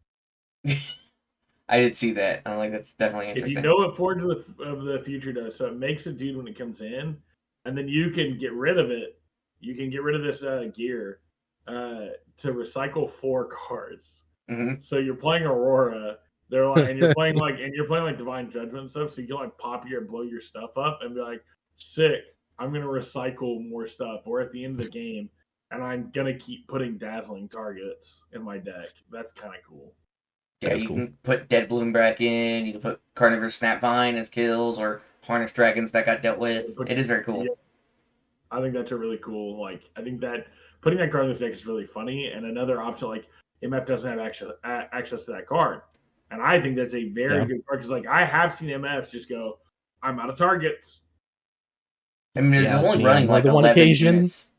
I did see that. I'm like, that's definitely interesting. If you know what Forge of the Future does, so it makes a dude when it comes in, and then you can get rid of it. You can get rid of this gear to recycle 4 cards. So you're playing Aurora. They're like, and you're playing like Divine Judgment and stuff. So you can like pop your blow your stuff up and be like, sick. I'm gonna recycle more stuff. Or at the end of the game, and I'm gonna keep putting dazzling targets in my deck. That's kind of cool. Yeah, you can put Dead Bloom back in. You can put Carnivorous Snapvine as kills, or Harness Dragons that got dealt with. It is very cool. Yeah. I think that's a really cool. Like, I think that putting that card in this deck is really funny. And another option, like MF doesn't have access to that card, and I think that's a very good card, because like I have seen MFs just go, I'm out of targets. I mean, there's only running like 11 occasion. Units.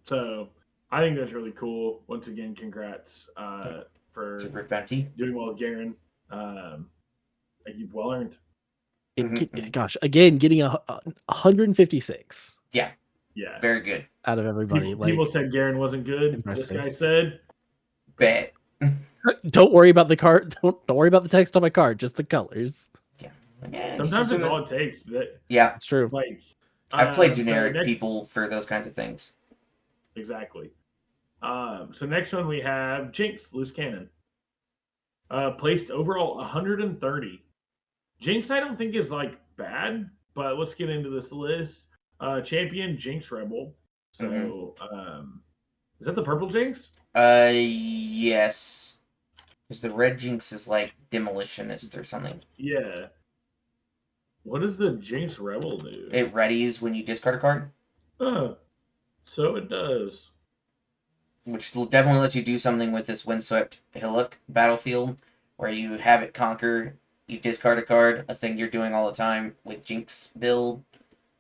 So I think that's really cool. Once again, congrats for doing well with Garen. You've well earned. Gosh, again, getting 156. Yeah, very good out of everybody. People said Garen wasn't good. Impressive. This guy said, "Bet." Don't worry about the card. Don't worry about the text on my card. Just the colors. Yeah. Sometimes it's all it takes. Yeah, it's true. Like, I've played generic people for those kinds of things. Exactly. So next one we have Jinx, Loose Cannon. Placed overall 130. Jinx, I don't think is like bad, but let's get into this list. Champion Jinx Rebel. So, is that the purple Jinx? Yes. Because the red Jinx is like Demolitionist or something. Yeah. What does the Jinx Rebel do? It readies when you discard a card. Oh, so it does. Which definitely lets you do something with this Windswept Hillock battlefield, where you have it conquer, you discard a card, a thing you're doing all the time with Jinx build,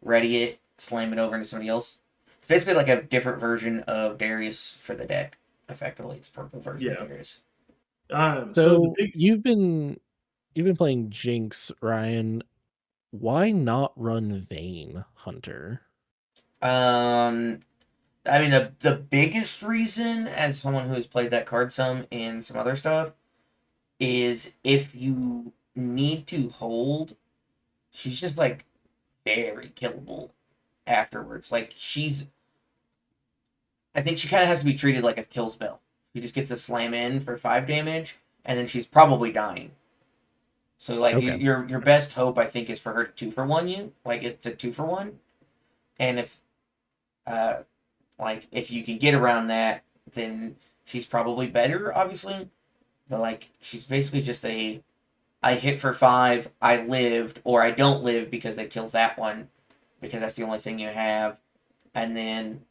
ready it, slam it over into somebody else. It's basically like a different version of Darius for the deck. Effectively, it's purple version of Darius. So you've been playing Jinx, Ryan. Why not run Vayne Hunter? I mean, the biggest reason, as someone who has played that card some in some other stuff, is if you need to hold, she's just like very killable afterwards. Like I think she kind of has to be treated like a kill spell. She just gets to slam in for 5 damage, and then she's probably dying. So like Okay. your best hope, I think, is for her to 2-for-1 you. Like it's a 2-for-1, and if you can get around that, then she's probably better, obviously. But like she's basically just I hit for 5, I lived, or I don't live because they killed that one, because that's the only thing you have, and then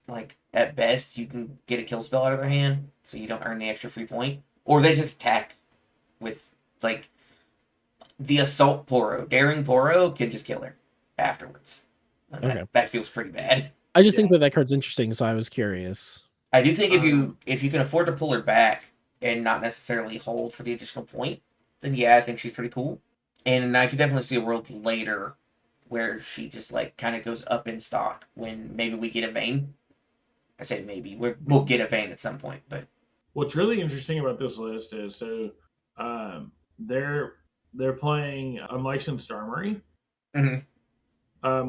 like at best you can get a kill spell out of their hand, so you don't earn the extra free point, or they just attack with like the assault Poro, daring Poro can just kill her afterwards. And Okay. that feels pretty bad. I just think that card's interesting, so I was curious. I do think if you can afford to pull her back and not necessarily hold for the additional point, then yeah, I think she's pretty cool. And I could definitely see a world later where she just like kind of goes up in stock when maybe we get a vein. I say maybe we'll get a vein at some point, but what's really interesting about this list is they're playing Unlicensed Armory,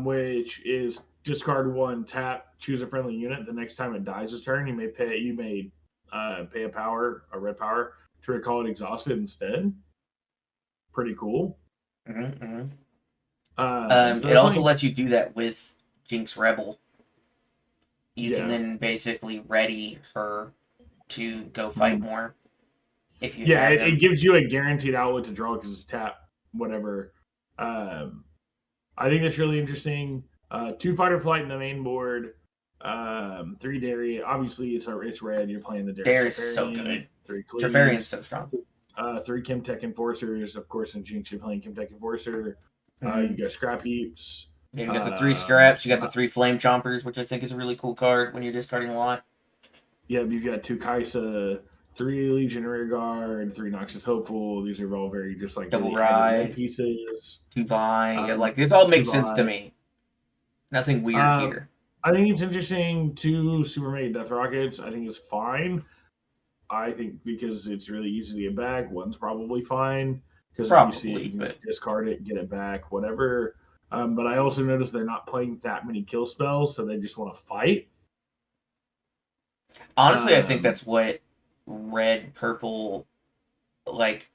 which is discard 1, tap, choose a friendly unit. The next time it dies its turn, you may pay a red power, to recall it exhausted instead. Pretty cool. it So also lets you do that with Jinx Rebel. You can then basically ready her to go fight more. If you it gives you a guaranteed outlet to draw because it's tap, whatever. I think that's really interesting. 2 fight or flight in the main board. 3 dairy. Obviously, it's red. You're playing the dairy. Dairy's so good. 3 Trifarian's so strong. 3 Chemtech Enforcers. Of course, in Jinx, you're playing Chemtech Enforcer. You got Scrap Heaps. Yeah, you got the 3 Scraps. You got the 3 Flame Chompers, which I think is a really cool card when you're discarding a lot. Yeah, you've got 2 Kaisa, 3 Legion Rearguard, 3 Noxious Hopeful. These are all very just like double really ride pieces. 2 Vi. Like this all makes sense to me. Nothing weird here. I think it's interesting. 2 Super Mega Death Rockets. I think it's fine. I think because it's really easy to get back. 1's probably fine because if you see it, you can just discard it, get it back, whatever. But I also noticed they're not playing that many kill spells, so they just want to fight. Honestly, I think that's what red, purple, like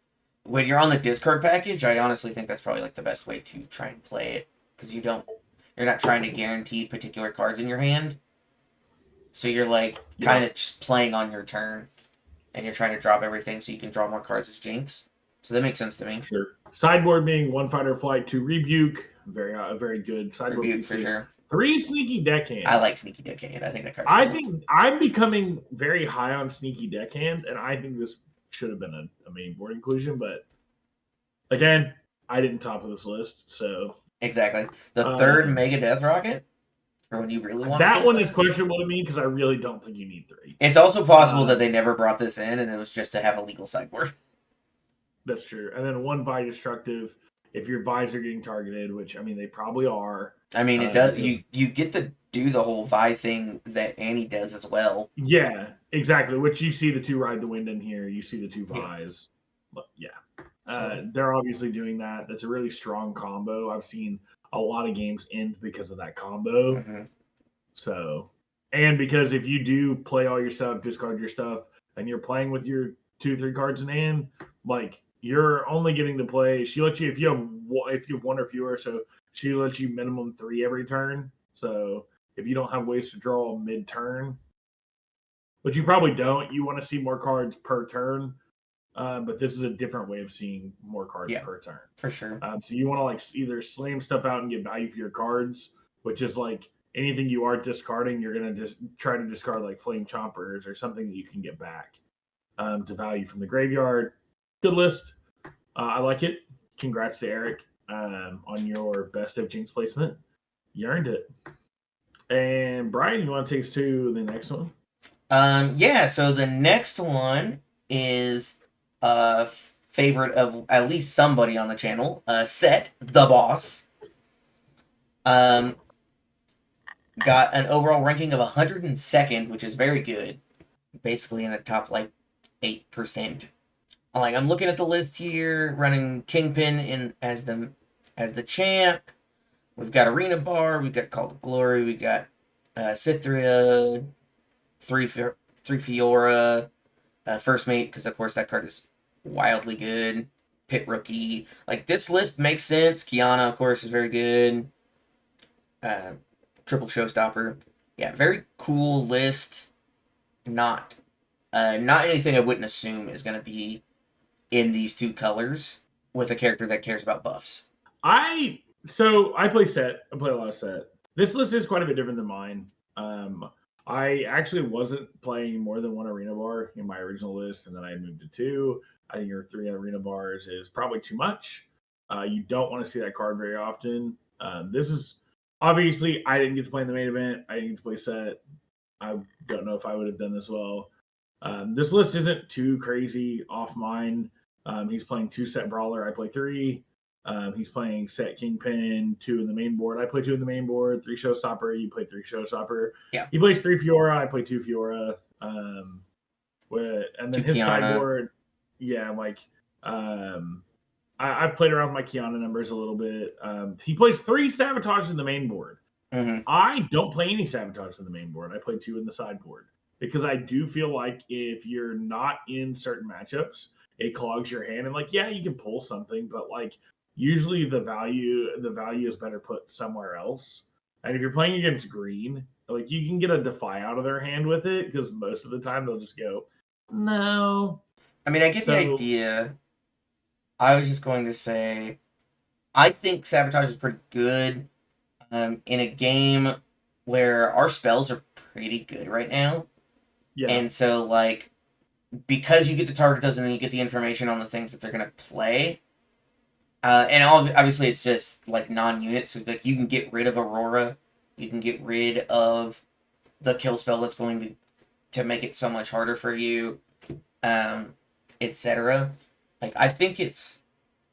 when you're on the discard package. I honestly think that's probably like the best way to try and play it because you're not trying to guarantee particular cards in your hand, so you're like kind of just playing on your turn, and you're trying to drop everything so you can draw more cards as Jinx. So that makes sense to me. Sure. Sideboard being 1 fight or flight, 2 Rebuke, very good sideboard. Rebuke for sure. 3 Sneaky Deckhand. I like Sneaky Deckhand. I think that card's cool. Think I'm becoming very high on Sneaky Deckhand, and I think this should have been a main board inclusion, but again, I didn't top of this list, so exactly. The 3rd Mega Death Rocket, for when you really want that one is questionable to me because I really don't think you need 3. It's also possible that they never brought this in, and it was just to have a legal sideboard. That's true. And then 1 Vi Destructive. If your Vi's are getting targeted, which I mean they probably are. I mean it does. You get to do the whole Vi thing that Annie does as well. Yeah, exactly. Which you see the 2 Ride the Wind in here. You see the 2 Vi's. Yeah. They're obviously doing that. That's a really strong combo. I've seen a lot of games end because of that combo. So, and because if you do play all your stuff, discard your stuff, and you're playing with your 2-3 cards in hand, like you're only getting to play. She lets you if you have 1 or fewer, so she lets you minimum 3 every turn. So if you don't have ways to draw mid-turn, which you probably don't, you want to see more cards per turn. But this is a different way of seeing more cards per turn. For sure. So you want to like either slam stuff out and get value for your cards, which is like anything you are discarding, you're going to just try to discard like Flame Chompers or something that you can get back to value from the graveyard. Good list. I like it. Congrats to Eric on your best of Jinx placement. You earned it. And Brian, you want to take us to the next one? Yeah, so the next one is a favorite of at least somebody on the channel, Set the Boss. got an overall ranking of 102nd, which is very good. Basically in the top, like, 8%. Like, I'm looking at the list here, running Kingpin in as the champ. We've got Arena Bar, we've got Call to Glory, we got Cythria, 3 Fiora, First Mate, because of course that card is wildly good. Pit Rookie. Like, this list makes sense. Kiana, of course, is very good. Triple Showstopper. Yeah, very cool list. Not anything I wouldn't assume is going to be in these two colors with a character that cares about buffs. I play set. I play a lot of set. This list is quite a bit different than mine. I actually wasn't playing more than one arena bar in my original list, and then I moved to 2. I think your 3 arena bars is probably too much. You don't want to see that card very often. This is obviously I didn't get to play in the main event. I didn't get to play set. I don't know if I would have done this well. This list isn't too crazy off mine. He's playing 2 set brawler. I play 3. He's playing set Kingpin, 2 in the main board. I play 2 in the main board. 3 Showstopper. You play 3 Showstopper. Yeah. He plays 3 Fiora. I play 2 Fiora. And then his Kiana. sideboard, yeah, like I've played around with my Kiana numbers a little bit. He plays 3 Sabotage in the main board. Mm-hmm. I don't play any Sabotage in the main board. I play 2 in the sideboard because I do feel like if you're not in certain matchups, it clogs your hand. And like, yeah, you can pull something, but like usually the value is better put somewhere else. And if you're playing against green, like you can get a Defy out of their hand with it because most of the time they'll just go, no. I mean, I get the idea. I was just going to say, I think Sabotage is pretty good in a game where our spells are pretty good right now. Yeah. And so, like, because you get to target those and then you get the information on the things that they're going to play. And obviously it's just, like, non-units. So, like, you can get rid of Aurora. You can get rid of the kill spell that's going to make it so much harder for you, etc. Like, I think it's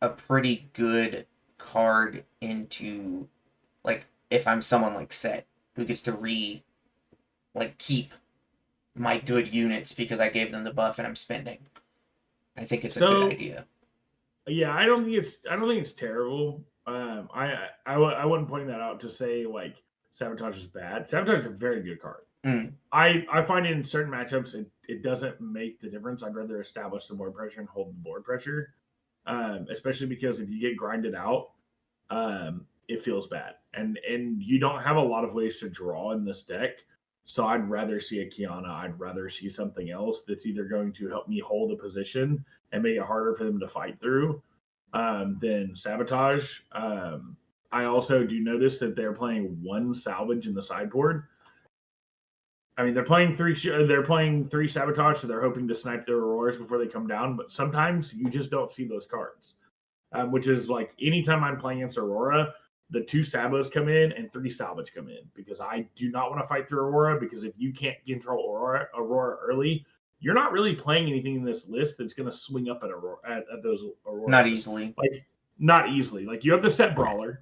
a pretty good card into, like, if I'm someone like Set, who gets to keep my good units because I gave them the buff and I'm spending. I think it's a good idea. Yeah, I don't think it's terrible. I wasn't pointing that out to say like Sabotage is bad. Sabotage is a very good card. Mm. I find in certain matchups it doesn't make the difference. I'd rather establish the board pressure and hold the board pressure, especially because if you get grinded out, it feels bad, and you don't have a lot of ways to draw in this deck. So I'd rather see a Kiana. I'd rather see something else that's either going to help me hold a position and make it harder for them to fight through than Sabotage. I also do notice that they're playing 1 salvage in the sideboard. I mean, they're playing 3 Sabotage, so they're hoping to snipe their Auroras before they come down. But sometimes you just don't see those cards, which is like anytime I'm playing against Aurora, the 2 Sabos come in and 3 Salvage come in because I do not want to fight through Aurora because if you can't control Aurora early, you're not really playing anything in this list that's going to swing up at Aurora at those Auroras. Not easily. Not easily. Like you have the set Brawler.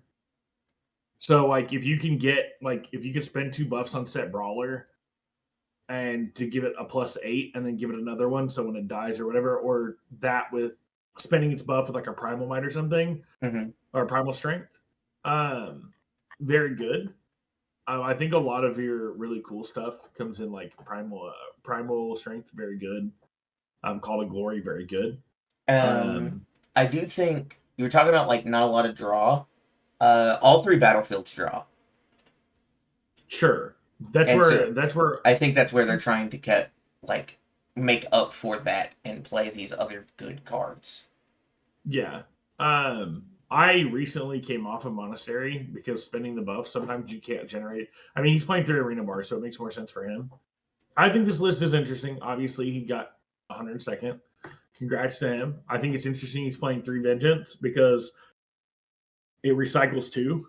So like if you can spend 2 buffs on set Brawler and to give it a +8 and then give it another one so when it dies or whatever, or that with spending its buff with like a Primal Might or something, mm-hmm. or Primal Strength. Very good. I think a lot of your really cool stuff comes in like primal strength, very good. Call to Glory, very good. I do think you were talking about like not a lot of draw. All 3 battlefields draw. Sure, that's where I think that's where they're trying to make up for that and play these other good cards. Yeah. I recently came off of Monastery because spending the buff, sometimes you can't generate. I mean, he's playing 3 Arena Bars, so it makes more sense for him. I think this list is interesting. Obviously, he got 102nd. Congrats to him. I think it's interesting he's playing 3 Vengeance because it recycles 2.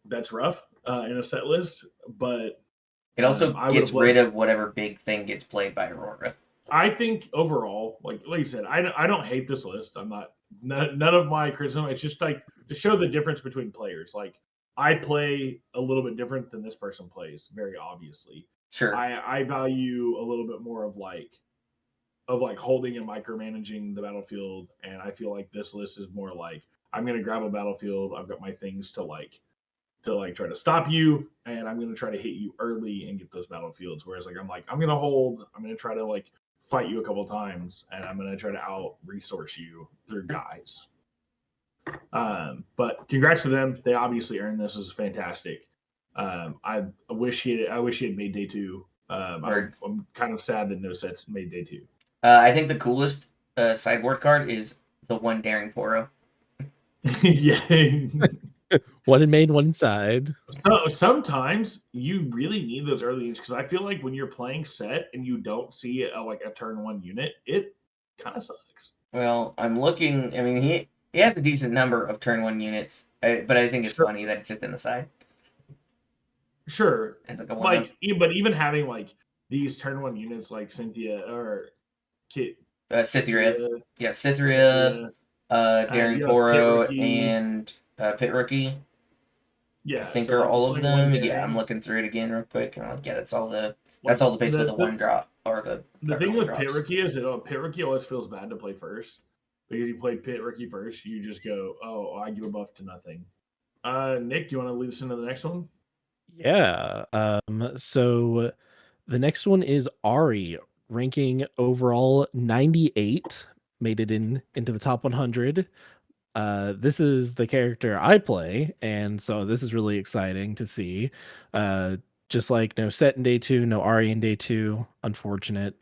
That's rough in a set list, but it also gets rid of whatever big thing gets played by Aurora. I think overall, like you said, I don't hate this list. I'm not none of my criticism. It's just like to show the difference between players. Like I play a little bit different than this person plays, very obviously. Sure. I value a little bit more of holding and micromanaging the battlefield, and I feel like this list is more like I'm gonna grab a battlefield. I've got my things to try to stop you, and I'm gonna try to hit you early and get those battlefields. Whereas I'm gonna hold. I'm gonna try to fight you a couple times, and I'm gonna try to out resource you through guys. But congrats to them. They obviously earned this. This is fantastic. I wish he had made day 2. I'm kind of sad that no sets made day 2. I think the coolest sideboard card is the one Daring Poro. Yeah. One in main, one inside. So sometimes you really need those early because I feel like when you're playing set and you don't see a turn 1 unit, it kind of sucks. Well, I'm looking. I mean, he has a decent number of turn 1 units, but I think it's funny that it's just in the side. Sure. It's like a but even having these turn 1 units like Cynthia or Kit. Cytheria. Yeah, Cytheria, Daring Poro, and Pit Rookie. Yeah. I think are all of them. Yeah, I'm looking through it again real quick. And that's all the basically the one drop or the thing with Pit Rookie is that Pit Rookie always feels bad to play first. Because you play Pit Rookie first, you just go, oh, I give a buff to nothing. Nick, you want to lead us into the next one? Yeah. So the next one is Ari, ranking overall 98, made it into the top 100. This is the character I play, and so this is really exciting to see. Just like no set in day 2, no Ari in day 2, unfortunate.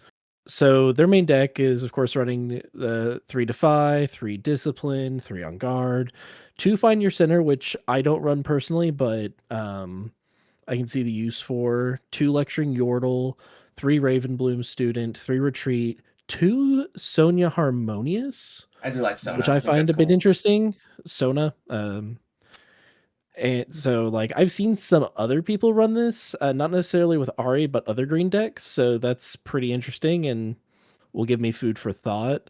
So their main deck is, of course, running the 3 Defy, 3 Discipline, 3 on guard, 2 Find Your Center, which I don't run personally, but I can see the use for, 2 Lecturing Yordle, 3 Ravenbloom Student, 3 Retreat, 2 Sonia Harmonious. I do like Sona, which I find a bit interesting. Sona. And so I've seen some other people run this, not necessarily with Ari, but other green decks. So that's pretty interesting and will give me food for thought.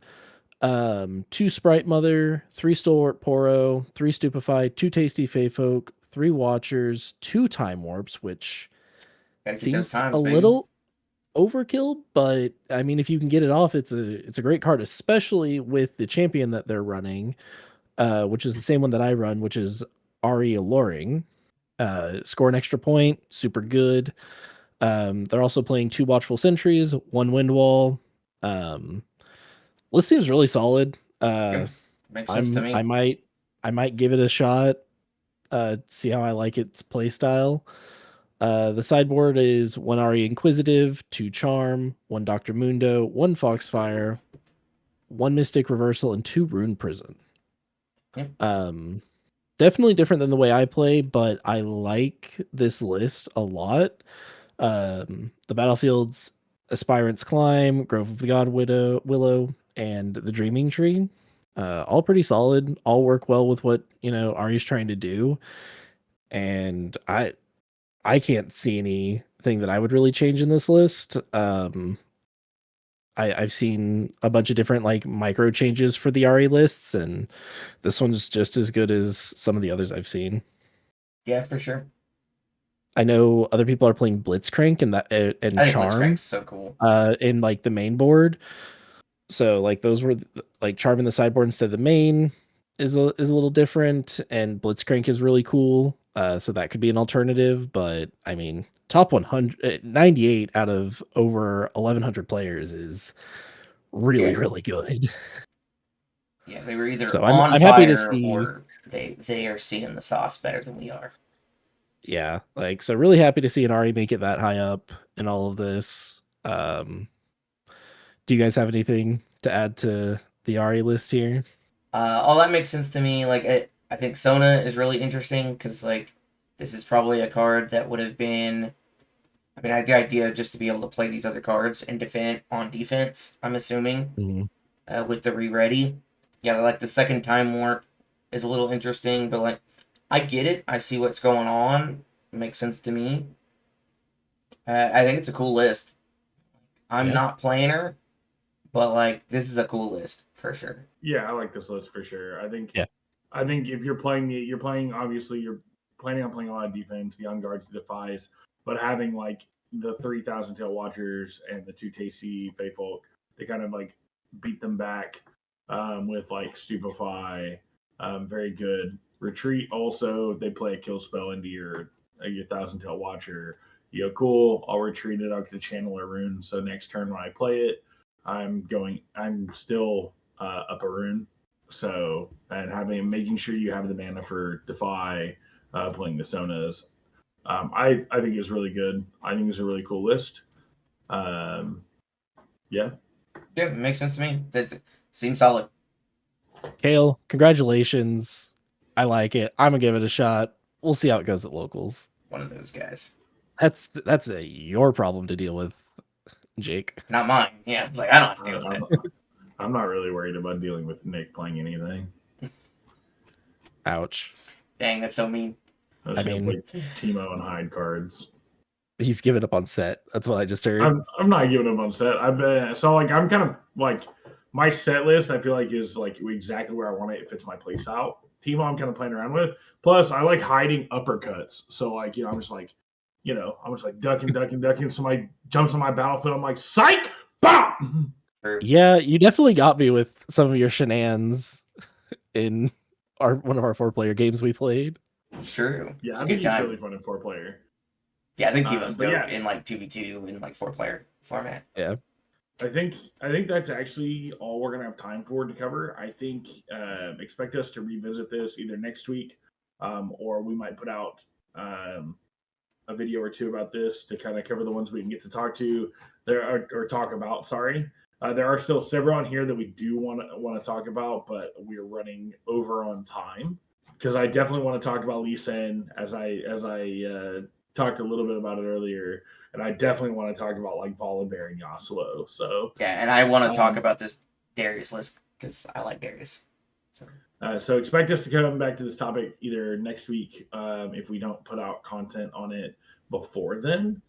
2 Sprite Mother, 3 Stalwart Poro, 3 Stupefy, 2 Tasty Feyfolk, 3 Watchers, 2 Time Warps, which seems a little overkill, but I mean, if you can get it off, it's a great card, especially with the champion that they're running, which is the same one that I run, which is Ari Alluring. Score an extra point, super good. They're also playing 2 Watchful Sentries, 1 Wind Wall. List seems really solid. Makes sense to me. I might give it a shot. See how I like its play style. The sideboard is 1 Ari Inquisitive, 2 Charm, 1 Dr. Mundo, 1 Foxfire, 1 Mystic Reversal, and 2 Rune Prison. Yep. Definitely different than the way I play, but I like this list a lot. The battlefields Aspirant's Climb, Grove of the God Willow, and the Dreaming Tree. All pretty solid, all work well with what Ari's trying to do. And I can't see anything that I would really change in this list. I've seen a bunch of different micro changes for the Ari lists, and this one's just as good as some of the others I've seen. Yeah, for sure. I know other people are playing Blitzcrank and Charm. Blitzcrank's so cool. In the main board. So those were Charm in the sideboard instead of the main is a little different, and Blitzcrank is really cool. So that could be an alternative, but I mean, top 198 out of over 1,100 players is really good. Yeah, they were either I'm happy to see, or they are seeing the sauce better than we are. Yeah, so really happy to see an Ari make it that high up in all of this. Do you guys have anything to add to the Ari list here? All that makes sense to me. I think Sona is really interesting because this is probably a card that would have been. I mean, I had the idea just to be able to play these other cards and defend on defense. I'm assuming with the re-ready. Yeah, the second Time Warp is a little interesting, but I get it. I see what's going on. It makes sense to me. I think it's a cool list. I'm not playing her, but this is a cool list for sure. Yeah, I like this list for sure. I think if you're playing obviously you're planning on playing a lot of defense, the on-guards, the defies, but having like the 3,000 tail watchers and the 2 Tasty Faithfolk, they kind of like beat them back with like Stupefy, very good. Retreat also, they play a kill spell into your 1,000 tail watcher. You go, cool, I'll retreat it, I'll get to channel a rune. So next turn when I play it, I'm still up a rune. So, and making sure you have the mana for Defy, playing the Sonas. I think is really good. I think it's a really cool list. Yeah. Yeah, it makes sense to me. That seems solid. Kale, congratulations. I like it. I'm gonna give it a shot. We'll see how it goes at locals. One of those guys. That's your problem to deal with, Jake. Not mine. Yeah, it's like I don't have to deal with it. I'm not really worried about dealing with Nick playing anything. Ouch. Dang, that's so mean. I mean, play Teemo and Hyde cards. He's given up on set. That's what I just heard. I'm not giving up on set. I'm kind of like my set list. I feel like is like exactly where I want it. It fits my play style. Teemo I'm kind of playing around with. Plus, I like hiding uppercuts. So like I'm just like, I'm just like ducking. Somebody jumps on my battlefield. I'm like, psych, bam. Yeah, you definitely got me with some of your shenanigans in one of our 4-player games we played. True. Yeah, I think it's really fun in 4-player. Yeah, I think Teemo's dope in like 2v2 in like 4-player format. Yeah. I think that's actually all we're gonna have time for to cover. I think expect us to revisit this either next week, or we might put out a video or two about this to kind of cover the ones we can get to talk to or talk about. Sorry, there are still several on here that we do want to talk about, but we're running over on time because I definitely want to talk about Lee Sin as I talked a little bit about it earlier. And I definitely want to talk about like Volibear and Yasuo. So yeah, and I want to talk about this Darius list because I like Darius. So expect us to come back to this topic either next week if we don't put out content on it before then.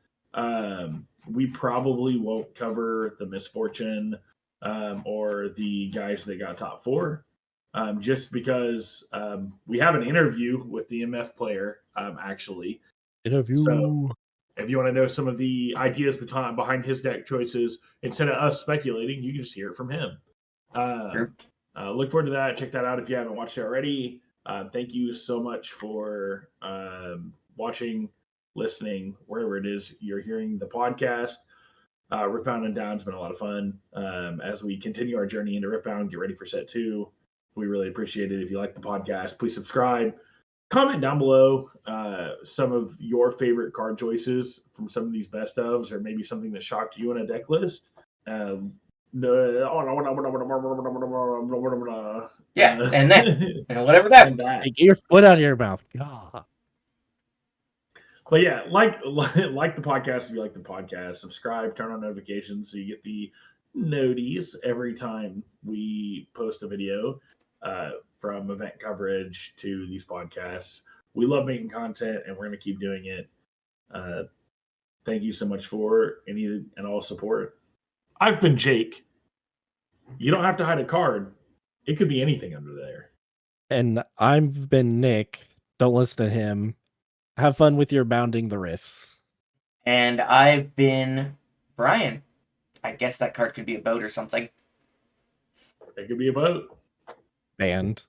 We probably won't cover the Misfortune or the guys that got top 4, just because we have an interview with the MF player actually. Interview. So if you want to know some of the ideas behind his deck choices, instead of us speculating, you can just hear it from him. Sure. Look forward to that. Check that out if you haven't watched it already. Thank you so much for watching, listening, wherever it is you're hearing the podcast. Riftbound and Down's been a lot of fun. As we continue our journey into Riftbound, get ready for set 2. We really appreciate it. If you like the podcast, please subscribe. Comment down below some of your favorite card choices from some of these best ofs, or maybe something that shocked you in a deck list. Yeah, and then and whatever that was. Hey, get your foot out of your mouth. God. But yeah, like the podcast if you like the podcast. Subscribe, turn on notifications so you get the noties every time we post a video. From event coverage to these podcasts. We love making content and we're going to keep doing it. Thank you so much for any and all support. I've been Jake. You don't have to hide a card. It could be anything under there. And I've been Nick. Don't listen to him. Have fun with your bounding the rifts. And I've been Bryan. I guess that card could be a boat or something. It could be a boat. Banned.